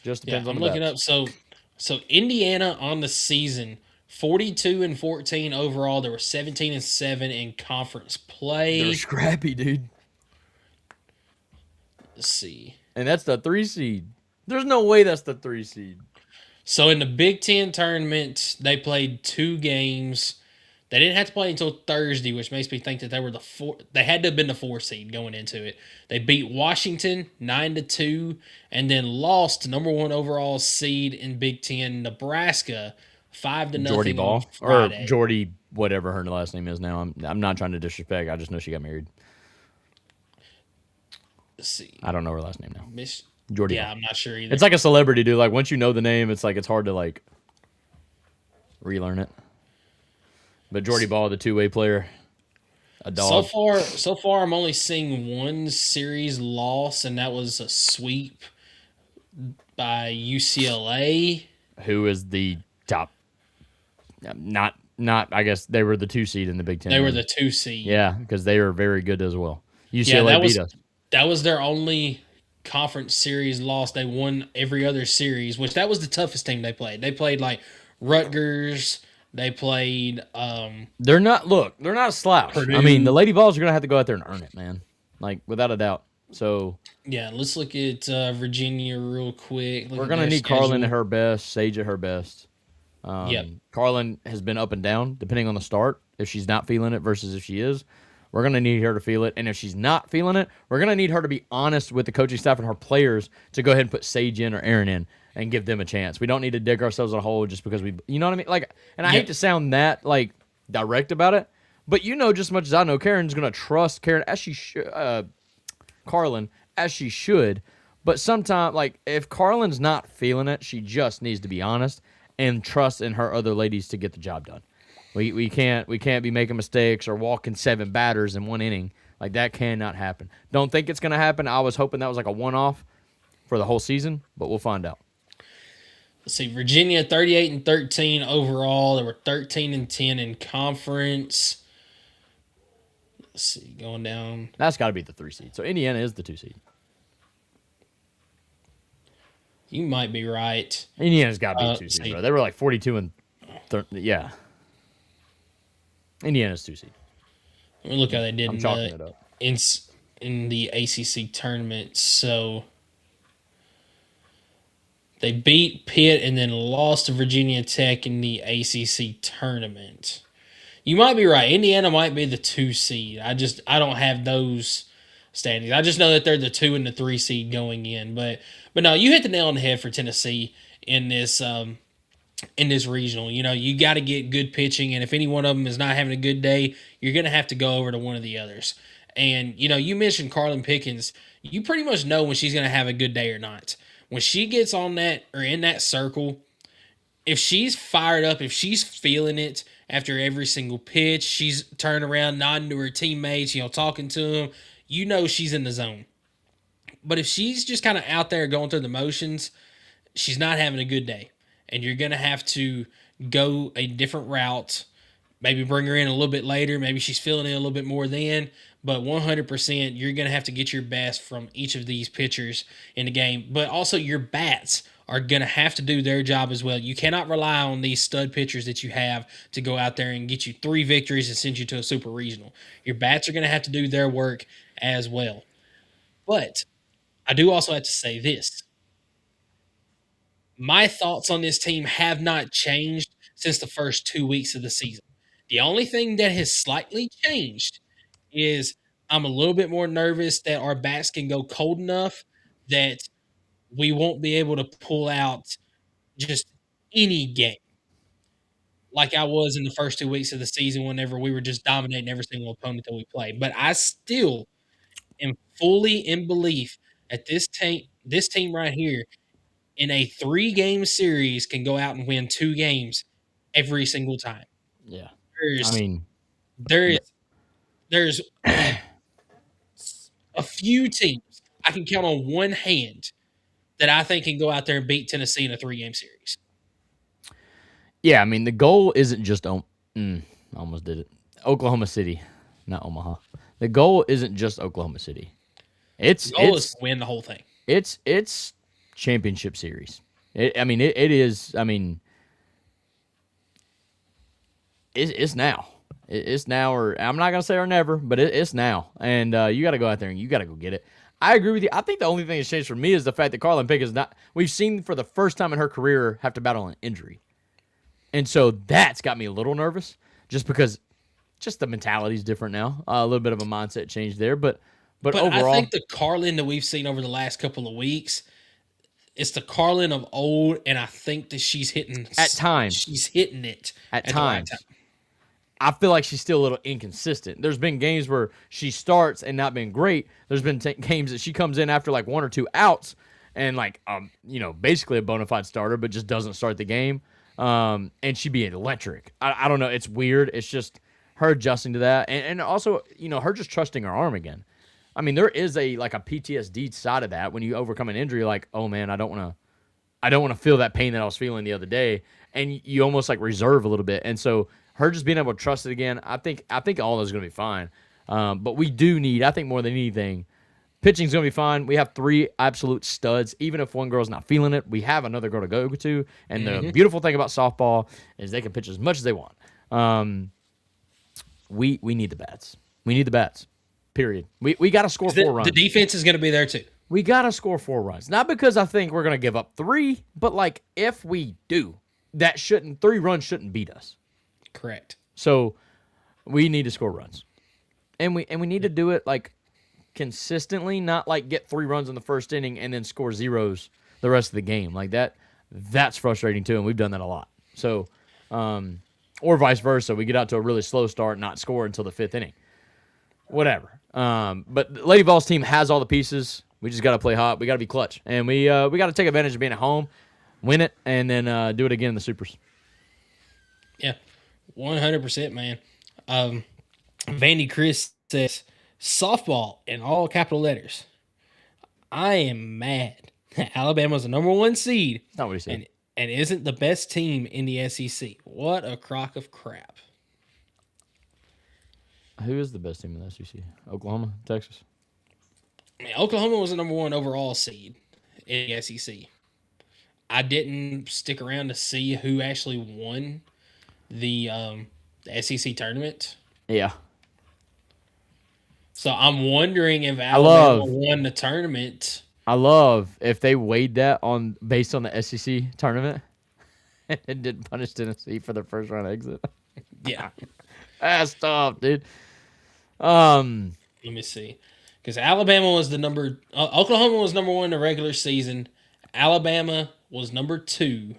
Just Yeah, depends on I'm the looking bats. up. So Indiana on the season, 42-14 overall. There were 17-7 in conference play. They're scrappy, dude. Let's see. And that's the 3 seed. There's no way that's the 3 seed. So in the Big Ten tournament, they played 2 games. They didn't have to play until Thursday, which makes me think that they were the 4. They had to have been the 4 seed going into it. They beat Washington 9-2, and then lost to number 1 overall seed in Big Ten, Nebraska, 5-0. Jordy Ball on or Friday. Jordy, whatever her last name is now. I'm not trying to disrespect. I just know she got married. Let's see. I don't know her last name now. Miss. Jordy. Yeah, Ball. I'm not sure either. It's like a celebrity, dude. Like once you know the name, it's like it's hard to like relearn it. But Jordy Ball, the 2-way player, a dog. So far, I'm only seeing 1 series loss, and that was a sweep by UCLA. Who is the top? Not. I guess they were the 2 seed in the Big Ten. They were the 2 seed. Yeah, because they were very good as well. UCLA beat us. That was their only conference series loss. They won every other series, which that was the toughest team they played. They played like Rutgers. They played. They're not a slouch. Purdue. I mean, the Lady Vols are gonna have to go out there and earn it, man. Like without a doubt. So Yeah, let's look at Virginia real quick. we're going to need Carlin at her best, Sage at her best. Yep. Carlin has been up and down depending on the start. If she's not feeling it versus if she is, we're going to need her to feel it. And if she's not feeling it, we're going to need her to be honest with the coaching staff and her players to go ahead and put Sage in or Aaron in and give them a chance. We don't need to dig ourselves a hole just because you know what I mean? Like, and I hate to sound that like direct about it, but you know just as much as I know, Karen's going to trust Carlin as she should. But sometimes, like, if Carlin's not feeling it, she just needs to be honest and trust in her other ladies to get the job done. We can't be making mistakes or walking 7 batters in 1 inning. Like, that cannot happen. Don't think it's going to happen. I was hoping that was like a one-off for the whole season, but we'll find out. Let's see, Virginia 38-13 overall. They were 13-10 in conference. Let's see, going down. That's got to be the 3 seed. So Indiana is the 2 seed. You might be right. Indiana's got to be 2 seed, bro. They were like 42 and 30. Yeah. Indiana's 2 seed. Let me look how they did I'm chalking it up. in the ACC tournament. So they beat Pitt and then lost to Virginia Tech in the ACC tournament. You might be right. Indiana might be the 2 seed. I don't have those standings. I just know that they're the 2 and the 3 seed going in. But no, you hit the nail on the head for Tennessee in this regional. You know, you got to get good pitching, and if any one of them is not having a good day, you're going to have to go over to one of the others. And, you know, you mentioned Carlin Pickens. You pretty much know when she's going to have a good day or not. When she gets on that or in that circle, if she's fired up, if she's feeling it after every single pitch, she's turning around, nodding to her teammates, you know, talking to them, you know she's in the zone. But if she's just kind of out there going through the motions, she's not having a good day. And you're going to have to go a different route, maybe bring her in a little bit later. Maybe she's feeling it a little bit more then. But 100%, you're going to have to get your best from each of these pitchers in the game. But also your bats are going to have to do their job as well. You cannot rely on these stud pitchers that you have to go out there and get you 3 victories and send you to a super regional. Your bats are going to have to do their work as well. But I do also have to say this. My thoughts on this team have not changed since the first 2 weeks of the season. The only thing that has slightly changed is I'm a little bit more nervous that our bats can go cold enough that we won't be able to pull out just any game like I was in the first 2 weeks of the season whenever we were just dominating every single opponent that we played. But I still am fully in belief that this team right here in a 3-game series can go out and win 2 games every single time. Yeah. There's a few teams I can count on one hand that I think can go out there and beat Tennessee in a 3-game series. Yeah, I mean, the goal isn't just almost did it. Oklahoma City, not Omaha. The goal isn't just Oklahoma City. The goal is to win the whole thing. It's championship series. It is. I mean, it's now. It's now, or I'm not gonna say or never, but it's now. And you got to go out there and you got to go get it. I agree with you. I think the only thing that's changed for me is the fact that Carlin Pickens not. We've seen for the first time in her career have to battle an injury, and so that's got me a little nervous, just because, just the mentality is different now. A little bit of a mindset change there, but overall, I think the Carlin that we've seen over the last couple of weeks, it's the Carlin of old, and I think that she's hitting at times. She's hitting it at times. I feel like she's still a little inconsistent. There's been games where she starts and not been great. There's been games that she comes in after like 1 or 2 outs and like basically a bona fide starter, but just doesn't start the game. And she'd be electric. I don't know. It's weird. It's just her adjusting to that, and also her just trusting her arm again. I mean, there is a PTSD side of that when you overcome an injury. Like, oh man, I don't want to feel that pain that I was feeling the other day, and you almost like reserve a little bit. And so her just being able to trust it again, I think all those is going to be fine. But we do need, I think more than anything, pitching's going to be fine. We have 3 absolute studs. Even if one girl's not feeling it, we have another girl to go to. And the beautiful thing about softball is they can pitch as much as they want. We need the bats. We need the bats. period. We got to score 4 runs. The defense is going to be there too. We got to score 4 runs. Not because I think we're going to give up 3, but like if we do, 3 runs shouldn't beat us. Correct. So we need to score runs. And we need to do it like consistently, not like get 3 runs in the first inning and then score zeros the rest of the game. Like that's frustrating too, and we've done that a lot. So or vice versa, we get out to a really slow start, not score until the 5th inning. Whatever. But Lady Vols team has all the pieces. We just got to play hot. We got to be clutch. And we got to take advantage of being at home, win it, and then do it again in the Supers. Yeah, 100%, man. Vandy Chris says, softball in all capital letters. I am mad. Alabama's the number 1 seed. That's not what he said. And isn't the best team in the SEC. What a crock of crap. Who is the best team in the SEC? Oklahoma? Texas? I mean, Oklahoma was the number 1 overall seed in the SEC. I didn't stick around to see who actually won the SEC tournament. Yeah. So I'm wondering if Alabama won the tournament. I love if they weighed that based on the SEC tournament and didn't punish Tennessee for their first round exit. Yeah. That's tough, dude. Let me see. Because Alabama was Oklahoma was number 1 in the regular season. Alabama was number 2.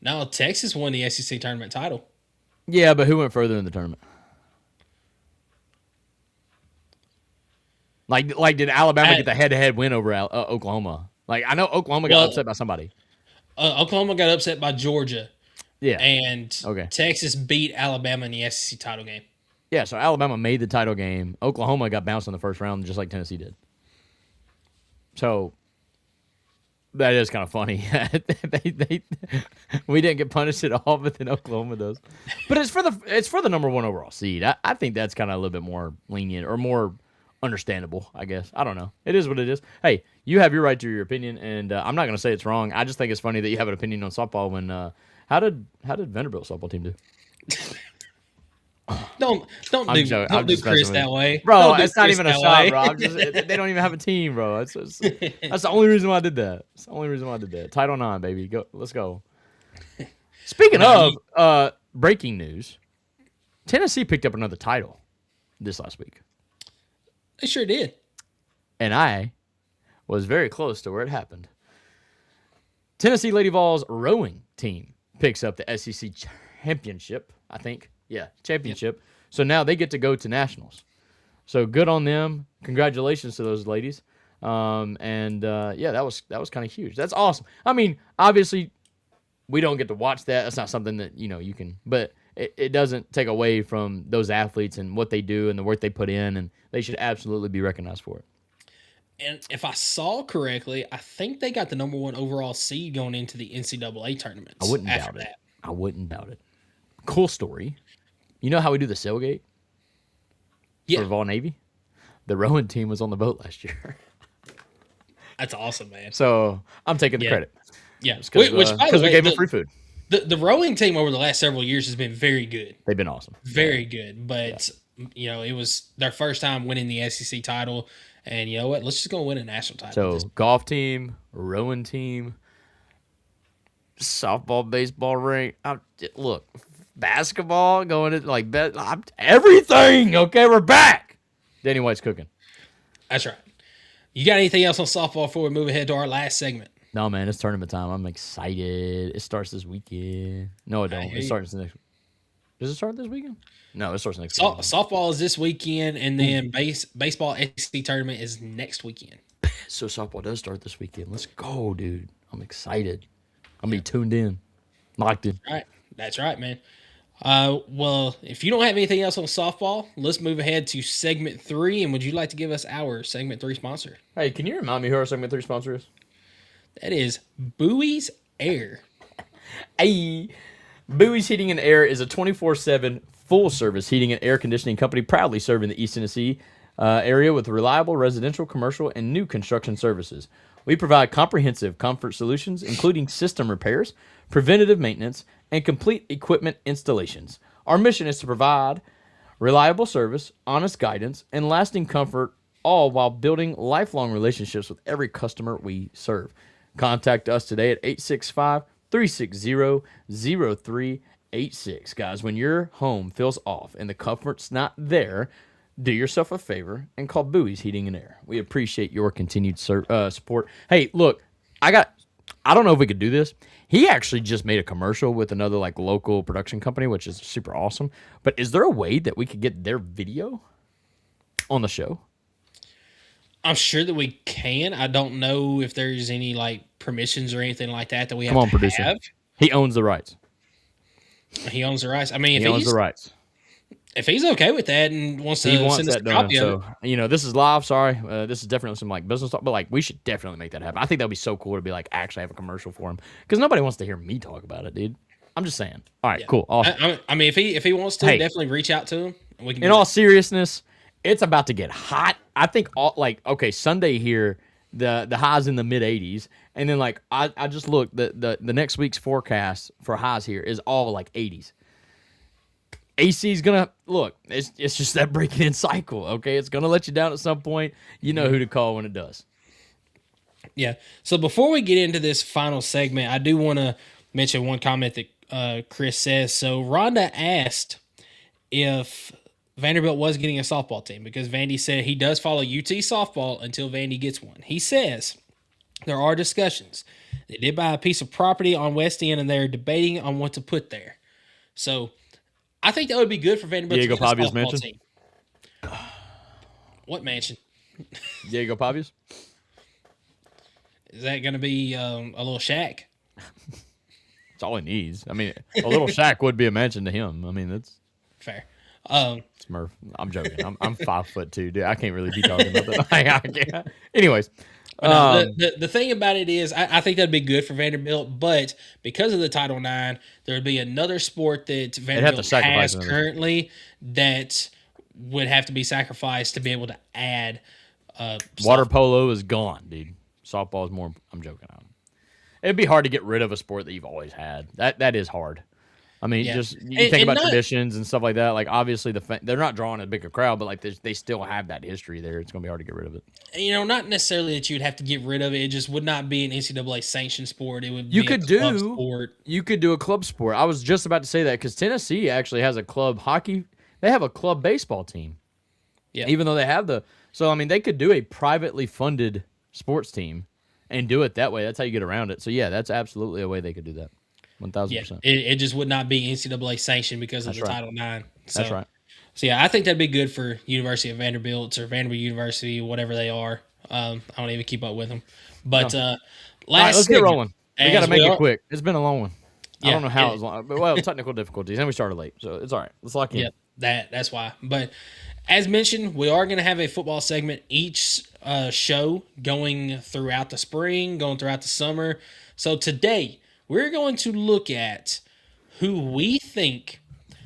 Now Texas won the SEC tournament title. Yeah, but who went further in the tournament? Like did Alabama get the head-to-head win over Oklahoma? Like, I know Oklahoma got upset by somebody. Oklahoma got upset by Georgia. Yeah. And Texas beat Alabama in the SEC title game. Yeah, so Alabama made the title game. Oklahoma got bounced in the first round just like Tennessee did. So that is kind of funny. We didn't get punished at all, but then Oklahoma does. But it's for the number 1 overall seed. I think that's kind of a little bit more lenient or more understandable, I guess. I don't know. It is what it is. Hey, you have your right to your opinion, and I'm not going to say it's wrong. I just think it's funny that you have an opinion on softball when how did Vanderbilt softball team do? Don't do Chris that way, bro. It's not even a shot, bro. They don't even have a team, bro. That's the only reason why I did that. That's the only reason why I did that. Title IX, baby. Let's go. Speaking of breaking news, Tennessee picked up another title this last week. They sure did. And I was very close to where it happened. Tennessee Lady Vols rowing team picks up the SEC championship, I think. Yeah, championship. Yep. So now they get to go to nationals. So good on them. Congratulations to those ladies. Yeah, that was kind of huge. That's awesome. I mean, obviously, we don't get to watch that. That's not something that you can. But it doesn't take away from those athletes and what they do and the work they put in, and they should absolutely be recognized for it. And if I saw correctly, I think they got the number 1 overall seed going into the NCAA tournament. I wouldn't doubt it. I wouldn't doubt it. Cool story. You know how we do the sailgate? Yeah. For Vol Navy? The rowing team was on the boat last year. That's awesome, man. So I'm taking the credit. Yeah. Because we gave them free food. The rowing team over the last several years has been very good. They've been awesome. Very good. But, it was their first time winning the SEC title. And you know what? Let's just go win a national title. So golf team, rowing team, softball, baseball rink. Look, basketball going to everything. Okay, we're back. Danny White's cooking. That's right. You got anything else on softball before we move ahead to our last segment? No, man, it's tournament time. I'm excited. It starts this weekend. No, it don't. It starts next. Does it start this weekend? No, it starts next weekend. Softball is this weekend, and then baseball SEC tournament is next weekend. So softball does start this weekend. Let's go, dude. I'm excited. I'm going to be tuned in. Locked in. All right. That's right, man. Well, if you don't have anything else on softball, let's move ahead to segment 3. And would you like to give us our segment 3 sponsor? Hey, can you remind me who our segment 3 sponsor is? That is Bowie's Air. Hey, Bowie's Heating and Air is a 24/7 full-service heating and air conditioning company proudly serving the East Tennessee area with reliable residential, commercial, and new construction services. We provide comprehensive comfort solutions, including system repairs, preventative maintenance, and complete equipment installations. Our mission is to provide Reliable service, honest guidance, and lasting comfort, all while building lifelong relationships with every customer we serve. Contact us today at 865-360-0386. Guys, when your home feels off and the comfort's not there, do yourself a favor and call Bowie's Heating and Air. We appreciate your continued support. Hey, look, I don't know if we could do this. He actually just made a commercial with another like local production company, which is super awesome. But is there a way that we could get their video on the show? I'm sure that we can. I don't know if there's any like permissions or anything like that we have Come on, to producer. have. He owns the rights. He owns the rights. I mean, He owns the rights. If he's okay with that and wants to He wants send us a that done. copy of it. So, this is live. Sorry. This is definitely some like business talk, but like we should definitely make that happen. I think that'd be so cool to be like actually have a commercial for him because nobody wants to hear me talk about it, dude. I'm just saying. All right, cool. Awesome. I mean, if he wants to, definitely reach out to him. And we can In all seriousness, it's about to get hot. I think Sunday here, the highs in the mid 80s, and then like I just looked the next week's forecast for highs here is all like 80s. AC's gonna look. It's just that breaking in cycle. Okay, it's gonna let you down at some point. You know who to call when it does. Yeah. So before we get into this final segment, I do want to mention one comment that Chris says. So Rhonda asked if Vanderbilt was getting a softball team because Vandy said he does follow UT softball until Vandy gets one. He says there are discussions. They did buy a piece of property on West End and they're debating on what to put there. So I think that would be good for Vanderbilt Diego to get a Pavia's softball mansion? team. What mansion? Diego Pavia's? Is that going to be a little shack? That's all he needs. I mean, a little shack would be a mansion to him. I mean, that's Fair. Smurf. I'm joking. I'm 5'2", dude. I can't really be talking about that. I can't. Anyways, The thing about it is, I think that'd be good for Vanderbilt, but because of the Title IX, there would be another sport that Vanderbilt has currently that would have to be sacrificed to be able to add. Water polo is gone, dude. Softball is more. I'm joking. It'd be hard to get rid of a sport that you've always had. That is hard. I mean, you think about traditions and stuff like that. Like, obviously, they're not drawing a bigger crowd, but like they still have that history there. It's gonna be hard to get rid of it. Not necessarily that you'd have to get rid of it. It just would not be an NCAA sanctioned sport. It would be you a could club do sport. You could do a club sport. I was just about to say that because Tennessee actually has a club hockey. They have a club baseball team. Yeah. Even though they have so I mean, they could do a privately funded sports team and do it that way. That's how you get around it. So yeah, that's absolutely a way they could do that. 1,000%. It just would not be NCAA sanctioned because of the Title IX. So, that's right. So yeah, I think that'd be good for University of Vanderbilt or Vanderbilt University, whatever they are. I don't even keep up with them. But let's get rolling. We got to make it quick. It's been a long one. I don't know how it was long, but technical difficulties, and we started late, so it's all right. Let's lock in. Yeah, that's why. But as mentioned, we are going to have a football segment each show going throughout the spring, going throughout the summer. So today we're going to look at who we think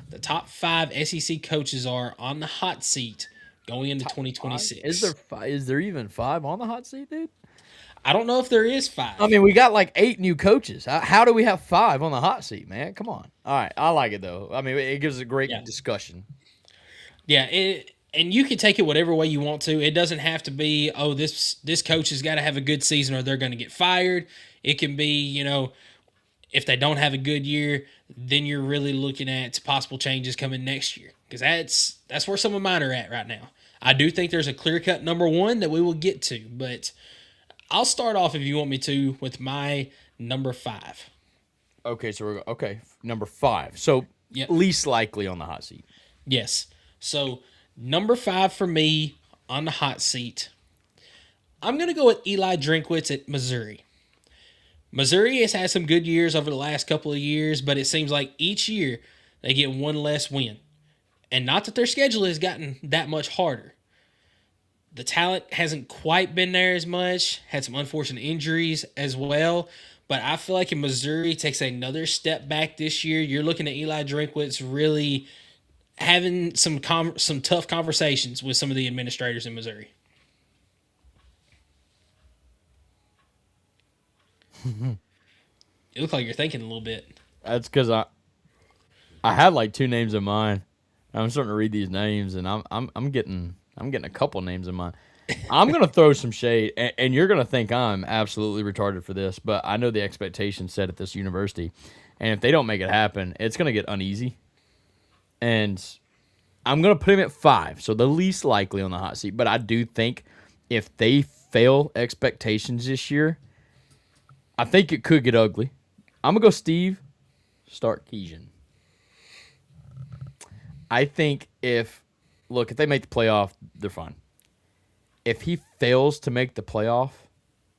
the top 5 SEC coaches are on the hot seat going into 2026. Is there even 5 on the hot seat, dude? I don't know if there is 5. I mean, we got like 8 new coaches. How do we have 5 on the hot seat, man? Come on. All right, I like it though. I mean, it gives a great discussion. Yeah, and you can take it whatever way you want to. It doesn't have to be, this coach has got to have a good season or they're going to get fired. It can be, if they don't have a good year, then you're really looking at possible changes coming next year because that's where some of mine are at right now. I do think there's a clear-cut number 1 that we will get to, but I'll start off if you want me to with my number 5. Okay, so number 5. So least likely on the hot seat. Yes. So number 5 for me on the hot seat, I'm going to go with Eli Drinkwitz at Missouri. Missouri has had some good years over the last couple of years, but it seems like each year they get one less win. And not that their schedule has gotten that much harder. The talent hasn't quite been there as much, had some unfortunate injuries as well. But I feel like if Missouri takes another step back this year, you're looking at Eli Drinkwitz really having some tough conversations with some of the administrators in Missouri. You look like you're thinking a little bit. That's because I had like 2 names in mind, I'm starting to read these names, and I'm getting a couple names in mind. I'm gonna throw some shade, and you're gonna think I'm absolutely retarded for this, but I know the expectations set at this university, and if they don't make it happen, it's gonna get uneasy. And I'm gonna put him at 5, so the least likely on the hot seat. But I do think if they fail expectations this year, I think it could get ugly. I'm gonna go Steve Sarkisian. I think if they make the playoff, they're fine. If he fails to make the playoff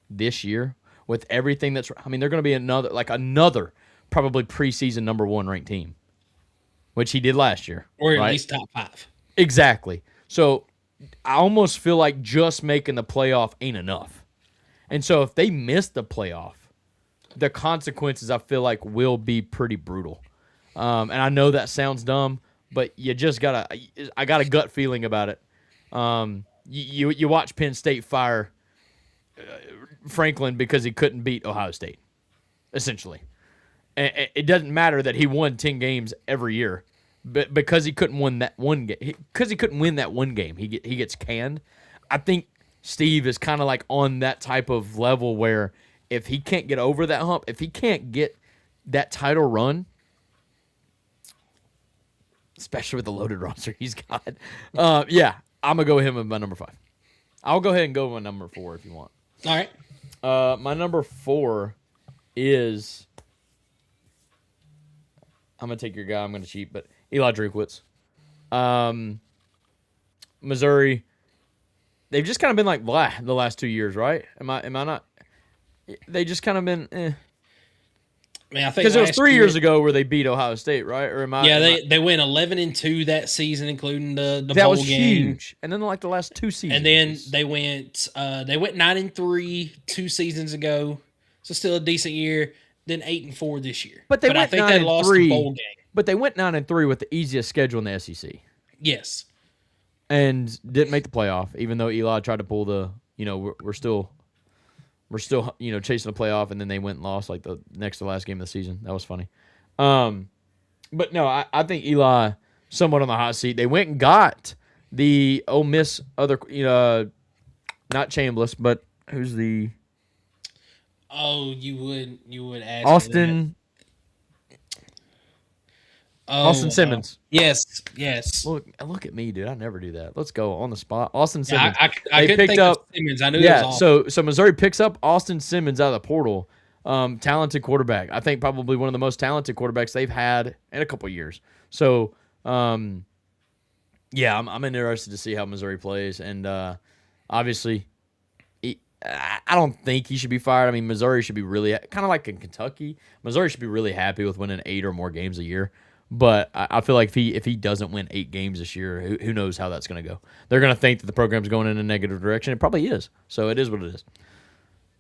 this year with everything they're going to be another probably preseason number 1 ranked team, which he did last year. Or at right? least top 5. Exactly. So I almost feel like just making the playoff ain't enough. And so if they miss the playoff, the consequences I feel like will be pretty brutal. And I know that sounds dumb, but you just I got a gut feeling about it. You watch Penn State fire Franklin because he couldn't beat Ohio State, essentially. And it doesn't matter that he won 10 games every year, but because he couldn't win that one game, he gets canned. I think Steve is kind of like on that type of level where if he can't get over that hump, if he can't get that title run, especially with the loaded roster he's got, I'm going to go with him with my number 5. I'll go ahead and go with my number 4 if you want. All right. My number 4 is... I'm going to take your guy. I'm going to cheat, but Eli Drinkwitz. Missouri, they've just kind of been like blah the last 2 years, right? Am I not? They just kind of been eh. I mean, I think because it was 3 years ago where they beat Ohio State, right? Or am I? Yeah, they went 11-2 that season, including the that bowl was game. huge. And then like the last 2 seasons, And then they went 9-3 2 seasons ago, so still a decent year. Then 8-4 this year. But I think they lost the bowl game. But they went 9-3 with the easiest schedule in the SEC. Yes. And didn't make the playoff, even though Eli tried to pull the. We're still chasing the playoff, and then they went and lost like the next to last game of the season. That was funny. But no, I think Eli somewhat on the hot seat. They went and got the Ole Miss other, not Chambliss, but who's the you would ask Austin Austin Simmons. Yes. Look at me, dude. I never do that. Let's go on the spot. Austin Simmons. I couldn't think of Simmons. I knew it was so Missouri picks up Austin Simmons out of the portal. Talented quarterback. I think probably one of the most talented quarterbacks they've had in a couple of years. So, I'm interested to see how Missouri plays. And obviously, I don't think he should be fired. I mean, Missouri should be really kind of like in Kentucky. Missouri should be really happy with winning 8 or more games a year. But I feel like if he doesn't win 8 games this year, who knows how that's going to go? They're going to think that the program's going in a negative direction. It probably is. So it is what it is.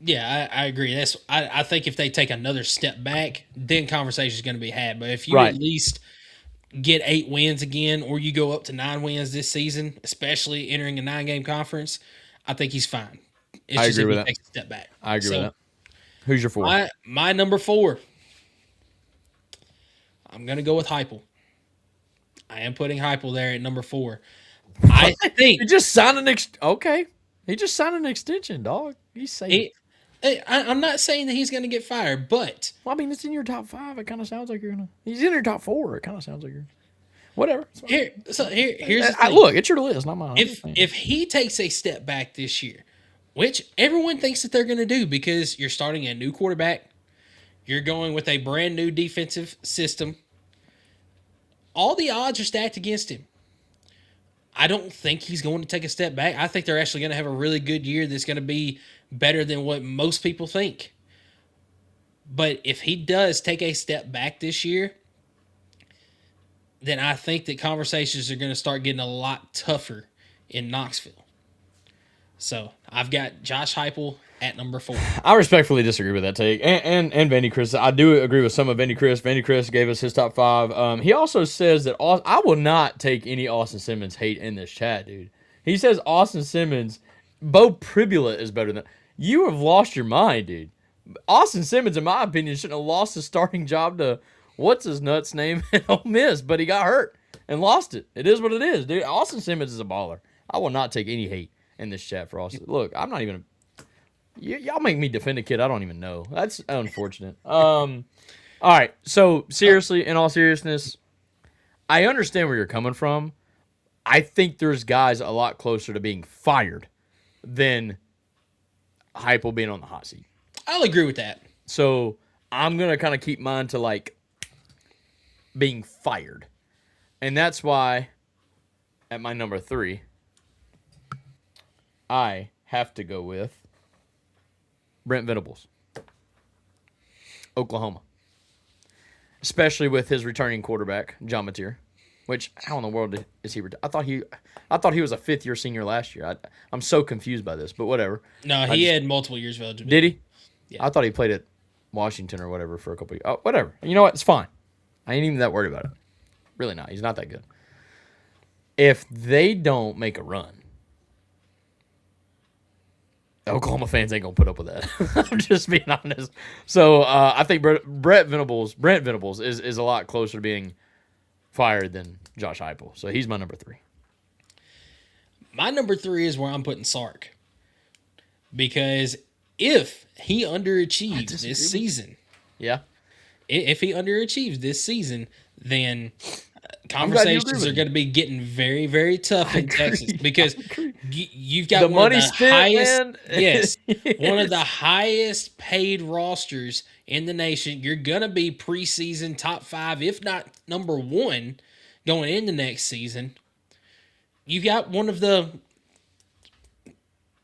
Yeah, I agree. I think if they take another step back, then conversation is going to be had. But if you Right. at least get 8 wins again, or you go up to 9 wins this season, especially entering a 9-game conference, I think he's fine. It's I just agree if with he that. takes a step back. I agree with that. Who's your 4? My number 4. I'm going to go with Heupel. I am putting Heupel there at number 4. I think he just signed He just signed an extension, dog. He's safe. I'm not saying that he's going to get fired, but Well, I mean, it's in your top 5. It kind of sounds like you're gonna. He's in your top 4. It kind of sounds like you're. Whatever. here's the thing. Look, it's your list, not mine. If he takes a step back this year, which everyone thinks that they're going to do because you're starting a new quarterback, you're going with a brand new defensive system, all the odds are stacked against him. I don't think he's going to take a step back. I think they're actually going to have a really good year that's going to be better than what most people think. But if he does take a step back this year, then I think that conversations are going to start getting a lot tougher in Knoxville. So I've got Josh Heupel at number 4. I respectfully disagree with that take, and Vandy Chris. I do agree with some of Vandy Chris. Vandy Chris gave us his top 5. He also says that I will not take any Austin Simmons hate in this chat, dude. He says Austin Simmons, Bo Pribula is better than you. Have lost your mind, dude. Austin Simmons, in my opinion, shouldn't have lost his starting job to what's his nuts name at Ole Miss, but he got hurt, and lost it. It is what it is, dude. Austin Simmons is a baller. I will not take any hate in this chat for Austin. Look, I'm not even. Y'all make me defend a kid I don't even know. That's unfortunate. All right. So seriously, in all seriousness, I understand where you're coming from. I think there's guys a lot closer to being fired than Heupel being on the hot seat. I'll agree with that. So I'm going to kind of keep mine to like being fired. And that's why at my number 3, I have to go with Brent Venables, Oklahoma. Especially with his returning quarterback, John Mateer. Which, how in the world is he? I thought he was a fifth-year senior last year. I'm so confused by this, but whatever. No, he had multiple years of eligibility. Did he? Yeah. I thought he played at Washington or whatever for a couple of years. Oh, whatever. You know what? It's fine. I ain't even that worried about it. Really not. He's not that good. If they don't make a run, Oklahoma fans ain't going to put up with that. I'm just being honest. So I think Brent Venables is a lot closer to being fired than Josh Heupel. So he's my number 3. My number 3 is where I'm putting Sark. Because if he underachieves this season, if he underachieves this season, then conversations are going to be getting very, very tough in Texas because you've got the one money of the spent, highest, man. yes, one of the highest paid rosters in the nation. You're going to be preseason top 5, if not number 1, going into next season. You've got one of the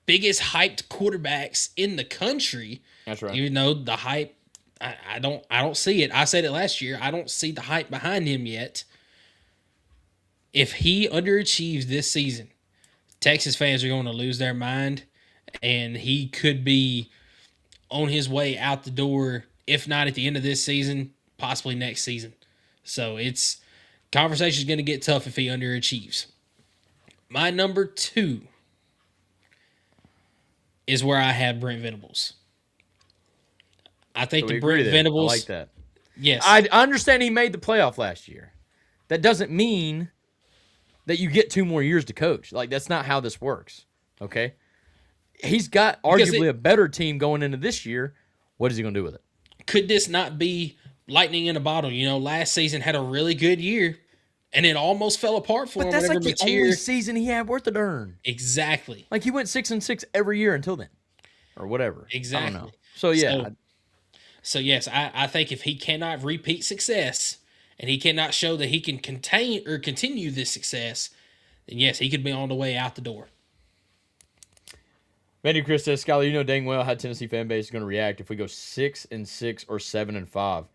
biggest hyped quarterbacks in the country. That's right. You know, the hype, I don't see it. I said it last year. I don't see the hype behind him yet. If he underachieves this season, Texas fans are going to lose their mind, and he could be on his way out the door, if not at the end of this season, possibly next season. So conversation's going to get tough if he underachieves. My number 2 is where I have Brent Venables. I think the Brent Venables. I like that. Yes. I understand he made the playoff last year. That doesn't mean that you get 2 more years to coach. Like, that's not how this works. Okay? He's got arguably a better team going into this year. What is he going to do with it? Could this not be lightning in a bottle? You know, last season had a really good year, and it almost fell apart for him. But that's like the only season he had worth a darn. Exactly. Like, he went 6-6 every year until then. Or whatever. Exactly. I don't know. So, yeah. So yes, I think if he cannot repeat success and he cannot show that he can contain or continue this success, then yes, he could be on the way out the door. Matthew Chris says, Skylar, you know dang well how Tennessee fan base is going to react if we go 6-6 or 7-5.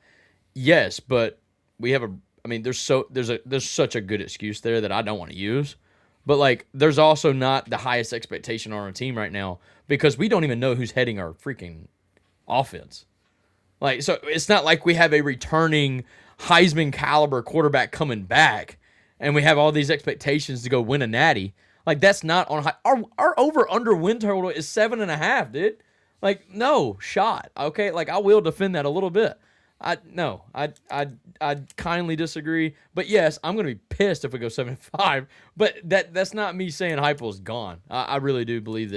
Yes, but we have there's such a good excuse there that I don't want to use. But like, there's also not the highest expectation on our team right now because we don't even know who's heading our freaking offense. Like, so it's not like we have a returning Heisman caliber quarterback coming back and we have all these expectations to go win a natty. Like, that's not on high. Our over-under win total is 7.5, dude. Like, no shot. Okay, like, I will defend that a little bit. I kindly disagree. But yes, I'm gonna be pissed if we go 7-5. But that's not me saying Heupel's gone. I really do believe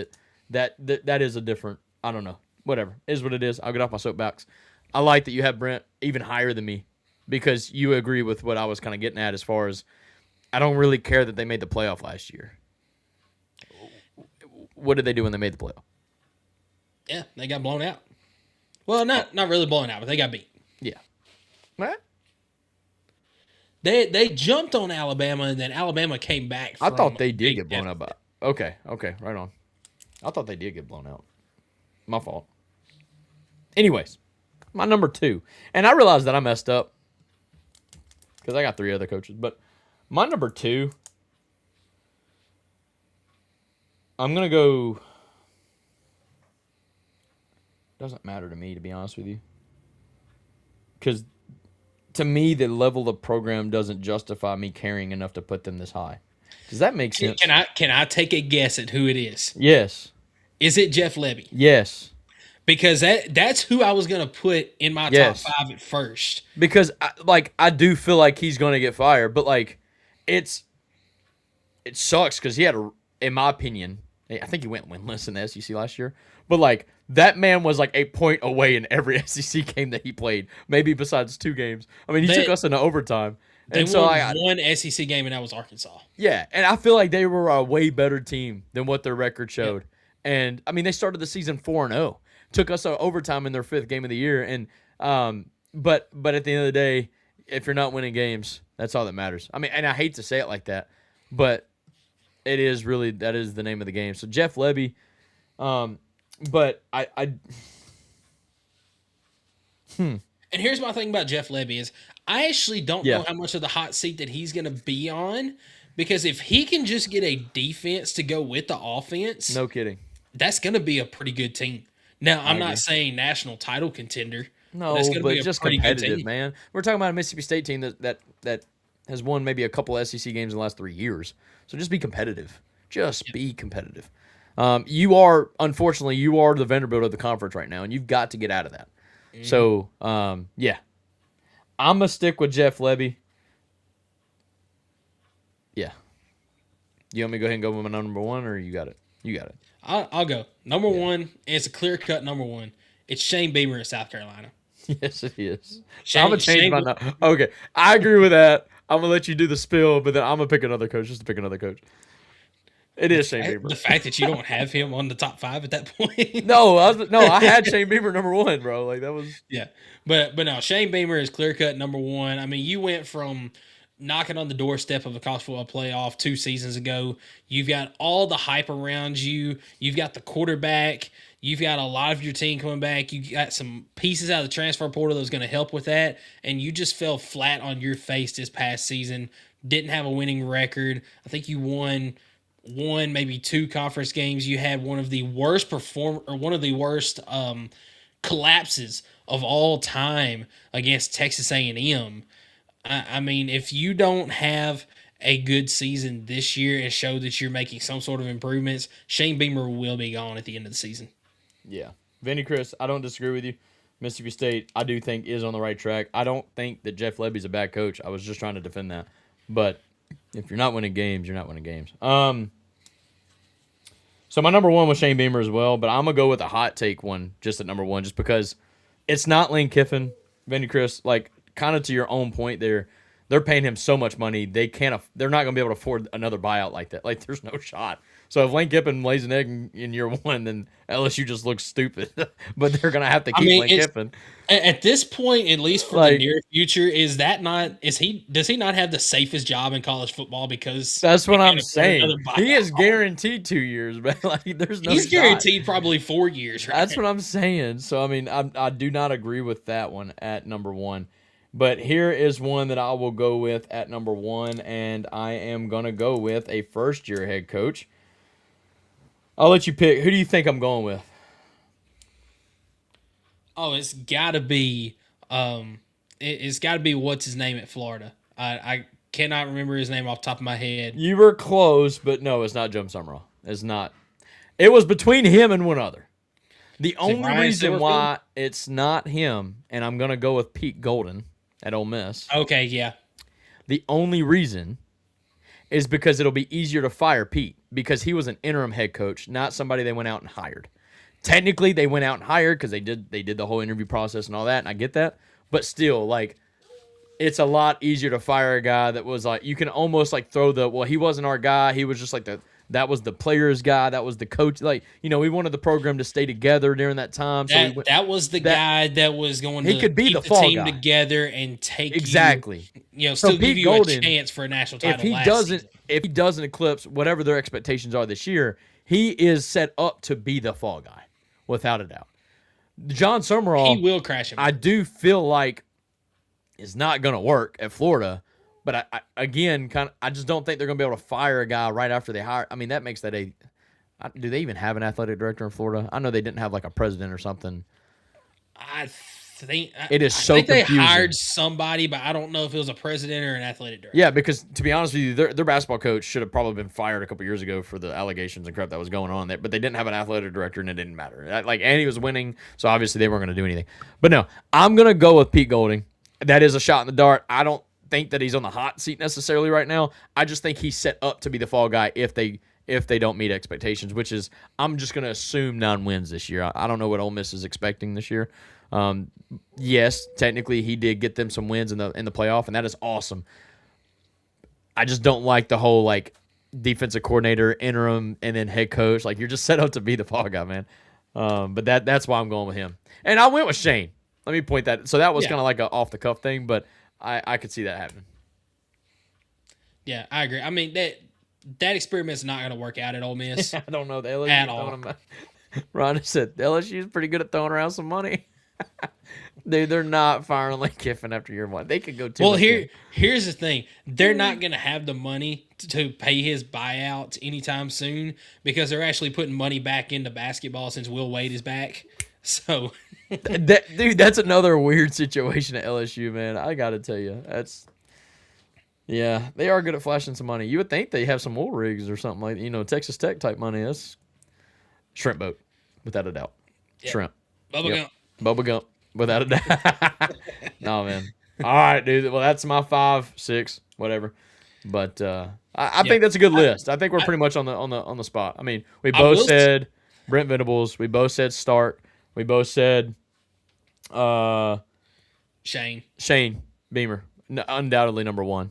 that is a different. I don't know. Whatever, it is what it is. I'll get off my soapbox. I like that you have Brent even higher than me because you agree with what I was kind of getting at as far as I don't really care that they made the playoff last year. What did they do when they made the playoff? Yeah, they got blown out. Well, not really blown out, but they got beat. Yeah. What? They jumped on Alabama, and then Alabama came back. I thought they did get blown out. Okay, right on. I thought they did get blown out. My fault. Anyways, my number 2. And I realized that I messed up because I got 3 other coaches. But my number 2, I'm going to go. Doesn't matter to me, to be honest with you. Because to me, the level of program doesn't justify me caring enough to put them this high. Does that make sense? Can I take a guess at who it is? Yes. Is it Jeff Lebby? Yes. Because that's who I was going to put in my top 5 at first. Because I do feel like he's going to get fired, but like it sucks because he had, in my opinion, I think he went winless in the SEC last year. But, like, that man was, like, a point away in every SEC game that he played, maybe besides 2 games. I mean, he took us into overtime. They and so won one SEC game, and that was Arkansas. Yeah, and I feel like they were a way better team than what their record showed. Yep. And, I mean, they started the season 4-0. Took us to overtime in their 5th game of the year. And but at the end of the day, if you're not winning games, that's all that matters. I mean, and I hate to say it like that, but it is really, that is the name of the game. So Jeff Lebby, but And here's my thing about Jeff Lebby is I actually don't know how much of the hot seat that he's going to be on, because if he can just get a defense to go with the offense, no kidding, that's going to be a pretty good team. Now, I'm not saying national title contender. No, that's but just competitive, team. man. We're talking about a Mississippi State team that has won maybe a couple SEC games in the last 3 years. So just be competitive. Just be competitive. Unfortunately, you are the Vanderbilt of the conference right now, and you've got to get out of that. So, yeah. I'm going to stick with Jeff Lebby. Yeah. You want me to go ahead and go with my number 1, or you got it? You got it. I'll go. Number 1, and it's a clear-cut number 1. It's Shane Beamer in South Carolina. Yes, it is. I'm going to change my number. Okay, I agree with that. I'm going to let you do the spill, but then I'm going to pick another coach just to pick another coach. It is Shane Beamer. The fact that you don't have him on the top 5 at that point. I had Shane Beamer number 1, bro. Like, that was... Yeah. But no, Shane Beamer is clear-cut number 1. I mean, you went from knocking on the doorstep of a college football playoff 2 seasons ago. You've got all the hype around you. You've got the quarterback. You've got a lot of your team coming back. You got some pieces out of the transfer portal that's going to help with that. And you just fell flat on your face this past season. Didn't have a winning record. I think you won one, maybe 2 conference games. You had one of the worst collapses of all time against Texas A&M. I mean, if you don't have a good season this year and show that you're making some sort of improvements, Shane Beamer will be gone at the end of the season. Yeah. Vinny Chris, I don't disagree with you. Mississippi State, I do think, is on the right track. I don't think that Jeff Lebby's a bad coach. I was just trying to defend that. But if you're not winning games, you're not winning games. So my number 1 was Shane Beamer as well, but I'm going to go with a hot take one just at number 1 just because it's not Lane Kiffin. Vinny Chris, like, kind of to your own point there, they're paying him so much money, they're not going to be able to afford another buyout like that. Like, there's no shot. So if Lane Kiffin lays an egg in year 1, then LSU just looks stupid. But they're going to have to keep Lane Kiffin. At this point, at least for the near future, does he not have the safest job in college football? Because that's what I'm saying. He is guaranteed 2 years, but like there's no he's shot. Guaranteed probably 4 years. Right? That's what I'm saying. So I mean, I do not agree with that one at number 1. But here is one that I will go with at number 1, and I am gonna go with a first-year head coach. I'll let you pick. Who do you think I'm going with? Oh, it's got to be it's got to be what's his name at Florida. I cannot remember his name off the top of my head. You were close, but no, it's not Jim Summerall. It's not. It was between him and one other. The only reason why it's not him, and I'm going to go with Pete Golden at Ole Miss. Okay, yeah. The only reason is because it'll be easier to fire Pete because he was an interim head coach, not somebody they went out and hired. Technically, they went out and hired because they did the whole interview process and all that, and I get that. But still, like, it's a lot easier to fire a guy that was like, you can almost like throw he wasn't our guy. He was just like that was the player's guy. That was the coach. Like, we wanted the program to stay together during that time. So that was the guy that was going to keep the team guy together and take exactly. Still give you a chance for a national title. If he doesn't eclipse whatever their expectations are this year, he is set up to be the fall guy, without a doubt. John Summerall, he will crash him. I do feel like it's not going to work at Florida, but I just don't think they're going to be able to fire a guy right after they hire. I mean, that makes that do they even have an athletic director in Florida? I know they didn't have like a president or something. I think confusing. They hired somebody, but I don't know if it was a president or an athletic director. Yeah, because to be honest with you, their basketball coach should have probably been fired a couple years ago for the allegations and crap that was going on there. But they didn't have an athletic director, and it didn't matter. And he was winning, so obviously they weren't going to do anything. But no, I'm going to go with Pete Golding. That is a shot in the dark. I don't think that he's on the hot seat necessarily right now. I just think he's set up to be the fall guy if they don't meet expectations, which is I'm just going to assume 9 wins this year. I don't know what Ole Miss is expecting this year. Yes, technically he did get them some wins in the playoff, and that is awesome. I just don't like the whole like defensive coordinator, interim, and then head coach. Like you're just set up to be the fall guy, man. But that's why I'm going with him. And I went with Shane. Let me point that. So that was kind of like an off the cuff thing, but I could see that happening. Yeah, I agree. I mean that experiment's not going to work out at Ole Miss. I don't know the LSU at all. Ron said LSU's pretty good at throwing around some money. Dude, they're not firing Lane Kiffin after year 1. They could go 2. Well, here's the thing: they're not going to have the money to pay his buyout anytime soon because they're actually putting money back into basketball since Will Wade is back. So, dude, that's another weird situation at LSU, man. I got to tell you, yeah, they are good at flashing some money. You would think they have some oil rigs or something like Texas Tech type money. That's shrimp boat, without a doubt. Yep. Shrimp. Bubba Gump, without a doubt. No, man. All right, dude. Well, that's my 5, 6, whatever. But I think that's a good list. I think we're pretty much on the spot. I mean, we both said Brent Venables. We both said Stark. We both said Shane Beamer, undoubtedly number 1.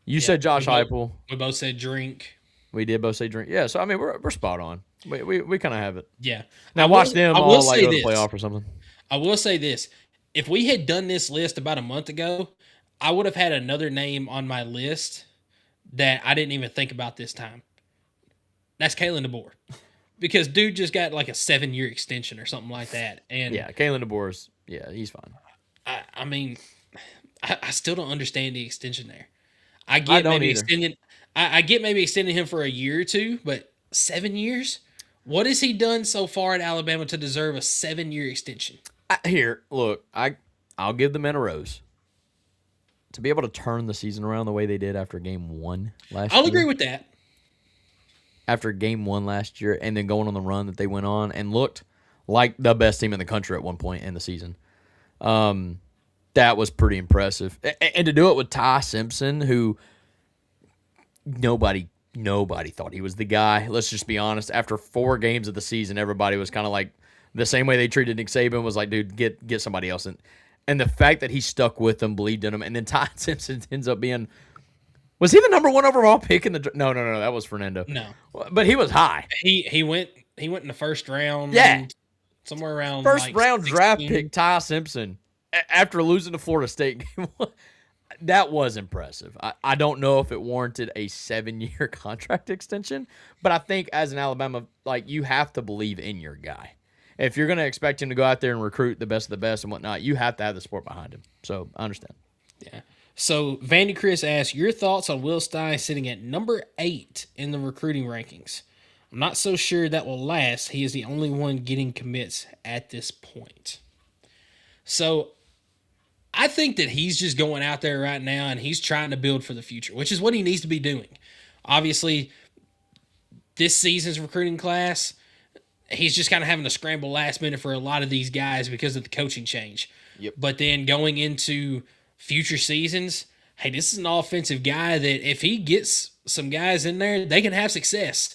You said Josh Heupel. We both said Drink. We did both say Drink. Yeah, so I mean we're spot on. We kind of have it. Yeah. Now watch them all like go to the playoff or something. I will say this: if we had done this list about a month ago, I would have had another name on my list that I didn't even think about this time. That's Kalen DeBoer. Because dude just got like a 7-year extension or something like that. And yeah, Kalen DeBoer's he's fine. I mean, I still don't understand the extension there. I get maybe extending him for a year or 2, but 7 years? What has he done so far at Alabama to deserve a 7-year extension? Here, look, I'll give the men a rose. To be able to turn the season around the way they did after game 1 last year. I'll agree with that. After game 1 last year and then going on the run that they went on and looked like the best team in the country at one point in the season. That was pretty impressive. And to do it with Ty Simpson, who nobody thought he was the guy. Let's just be honest. After 4 games of the season, everybody was kind of like the same way they treated Nick Saban was like, dude, get somebody else in. And the fact that he stuck with them, believed in them, and then Ty Simpson ends up being – was he the number 1 overall pick in the – no, that was Fernando. No. But he was high. He went in the first round. Yeah. Somewhere around first round 16. draft pick Ty Simpson after losing to Florida State game 1. That was impressive. I don't know if it warranted a 7-year contract extension, but I think as an Alabama, like you have to believe in your guy. If you're going to expect him to go out there and recruit the best of the best and whatnot, you have to have the support behind him. So I understand. Yeah. So Vandy Chris asks, your thoughts on Will Stein sitting at number 8 in the recruiting rankings? I'm not so sure that will last. He is the only one getting commits at this point. So I think that he's just going out there right now and he's trying to build for the future, which is what he needs to be doing. Obviously, this season's recruiting class, he's just kind of having to scramble last minute for a lot of these guys because of the coaching change. Yep. But then going into future seasons, hey, this is an offensive guy that if he gets some guys in there, they can have success.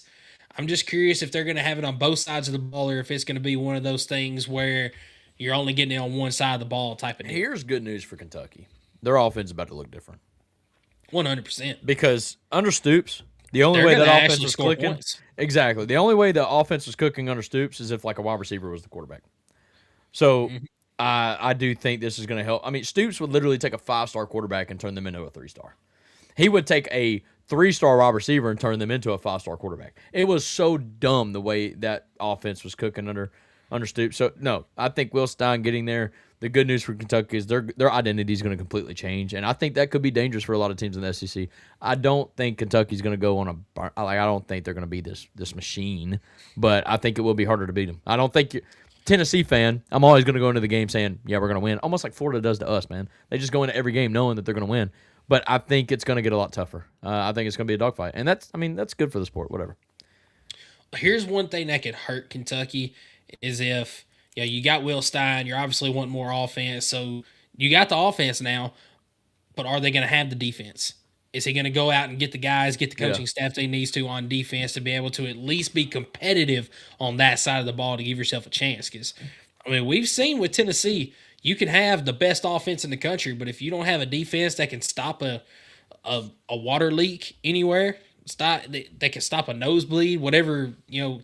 I'm just curious if they're going to have it on both sides of the ball or if it's going to be one of those things where you're only getting it on one side of the ball type of deal. Here's good news for Kentucky. Their offense is about to look different. 100%. Because under Stoops, the only way that offense was clicking. Points. Exactly. The only way the offense was cooking under Stoops is if like a wide receiver was the quarterback. So I do think this is going to help. I mean, Stoops would literally take a 5-star quarterback and turn them into a 3-star. He would take a 3-star wide receiver and turn them into a 5-star quarterback. It was so dumb the way that offense was cooking under Stoops. So, no, I think Will Stein getting there, the good news for Kentucky is their identity is going to completely change, and I think that could be dangerous for a lot of teams in the SEC. I don't think Kentucky's going to go on I don't think they're going to be this machine, but I think it will be harder to beat them. I don't think Tennessee fan, I'm always going to go into the game saying, yeah, we're going to win, almost like Florida does to us, man. They just go into every game knowing that they're going to win. But I think it's going to get a lot tougher. I think it's going to be a dogfight. And that's good for the sport, whatever. Here's one thing that could hurt Kentucky is if you got Will Stein, you're obviously wanting more offense. So you got the offense now, but are they going to have the defense? Is he going to go out and get the guys, get the coaching staff they needs to on defense to be able to at least be competitive on that side of the ball to give yourself a chance? Because, I mean, we've seen with Tennessee, you can have the best offense in the country, but if you don't have a defense that can stop a water leak anywhere, they can stop a nosebleed, whatever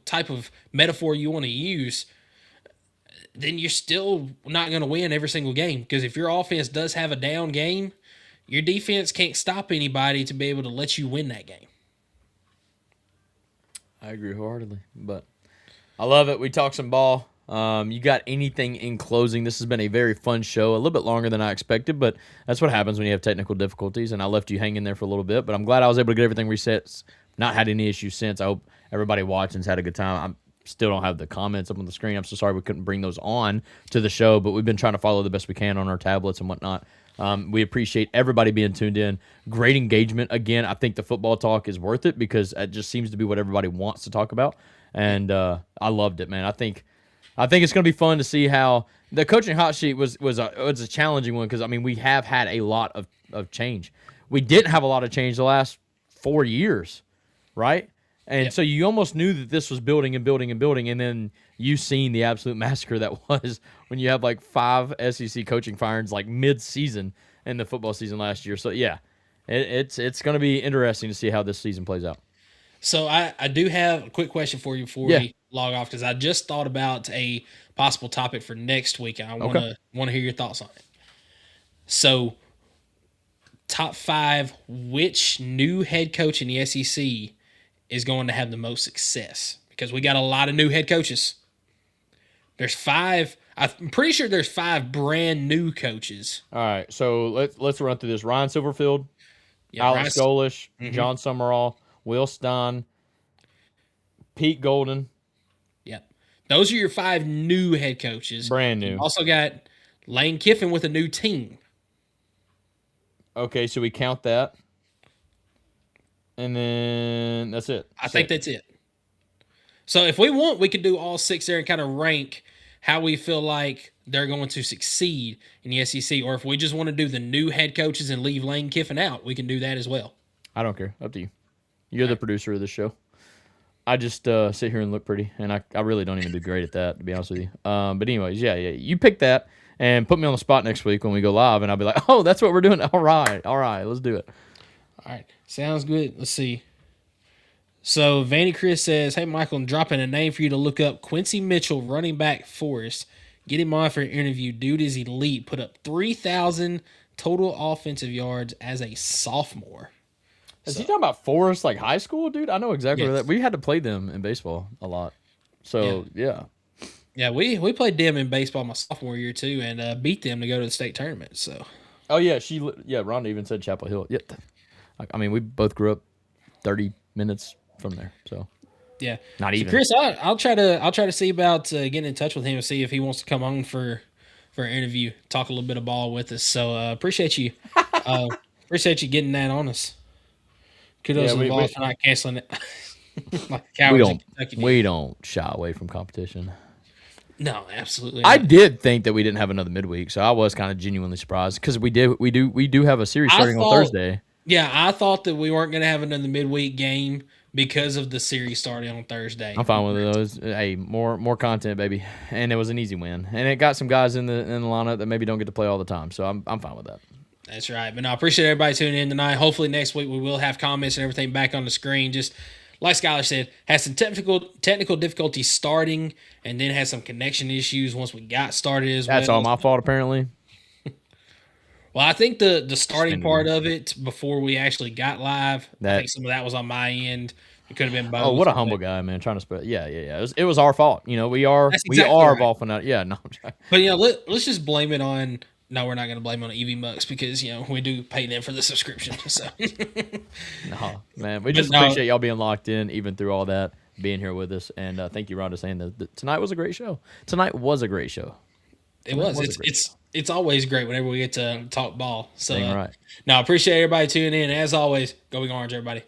type of metaphor you want to use, then you're still not going to win every single game. Because if your offense does have a down game, your defense can't stop anybody to be able to let you win that game. I agree wholeheartedly, but I love it. We talked some ball. You got anything in closing? This has been a very fun show, a little bit longer than I expected, but that's what happens when you have technical difficulties, and I left you hanging there for a little bit, but I'm glad I was able to get everything reset. Not had any issues since. I hope everybody watching's had a good time. I still don't have the comments up on the screen. I'm so sorry we couldn't bring those on to the show, but we've been trying to follow the best we can on our tablets and whatnot. We appreciate everybody being tuned in. Great engagement. Again, I think the football talk is worth it because it just seems to be what everybody wants to talk about, and I loved it, man. I think it's going to be fun to see how the coaching hot sheet was a challenging one because, I mean, we have had a lot of change. We didn't have a lot of change the last 4 years, right? And so you almost knew that this was building and building and building, and then you seen the absolute massacre that was when you have like 5 SEC coaching firings like mid-season in the football season last year. So, yeah, it's going to be interesting to see how this season plays out. So I do have a quick question for you before we log off because I just thought about a possible topic for next week, and I want to hear your thoughts on it. So, top 5, which new head coach in the SEC is going to have the most success? Because we got a lot of new head coaches. There's 5. I'm pretty sure there's 5 brand new coaches. All right, so let's run through this. Ryan Silverfield, Alex Golish, John Summerall, Will Stein, Pete Golden. Yep. Those are your 5 new head coaches. Brand new. You also got Lane Kiffin with a new team. Okay, so we count that. And then that's it. I think that's it. So if we want, we could do all 6 there and kind of rank how we feel like they're going to succeed in the SEC. Or if we just want to do the new head coaches and leave Lane Kiffin out, we can do that as well. I don't care. Up to you. You're the producer of this show. I just sit here and look pretty, and I really don't even do great at that, to be honest with you. But anyways, yeah, you pick that and put me on the spot next week when we go live, and I'll be like, oh, that's what we're doing. All right, let's do it. All right, sounds good. Let's see. So Vanny Chris says, hey, Michael, I'm dropping a name for you to look up. Quincy Mitchell, running back Forest. Get him on for an interview. Dude is elite. Put up 3,000 total offensive yards as a sophomore. Is he talking about Forest, like high school, dude? I know exactly where that. We had to play them in baseball a lot. So, yeah. Yeah, we played them in baseball my sophomore year, too, and beat them to go to the state tournament. So. Oh, yeah. Rhonda even said Chapel Hill. Yep. I mean, we both grew up 30 minutes from there. So, yeah. Not even. Chris, I'll try to see about getting in touch with him and see if he wants to come on for an interview, talk a little bit of ball with us. So, appreciate you. Appreciate you getting that on us. Kudos to the ball for not canceling it. Like we don't shy away from competition. No, absolutely not. I not. did think that we didn't have another midweek, so I was kind of genuinely surprised because we do have a series starting on Thursday. Yeah, I thought that we weren't going to have another midweek game because of the series starting on Thursday. I'm fine with those. Hey, more content, baby, and it was an easy win, and it got some guys in the lineup that maybe don't get to play all the time, so I'm fine with that. That's right. But no, I appreciate everybody tuning in tonight. Hopefully next week we will have comments and everything back on the screen. Just like Skylar said, had some technical difficulties starting and then had some connection issues once we got started as well. That's all my fault, apparently. Well, I think the starting part of it before we actually got live, I think some of that was on my end. It could have been both. Oh, what a humble guy, man! Trying to spread. Yeah. It was our fault. You know, we are evolving out. Yeah, no. I'm trying. But let's just blame it on. No, we're not going to blame on EV Mucks because we do pay them for the subscription. So, no, man, we just appreciate y'all being locked in, even through all that, being here with us, and thank you, Rhonda, saying that tonight was a great show. Tonight was a great show. It's always great whenever we get to talk ball. So, right. I appreciate everybody tuning in. As always, go Big Orange, everybody.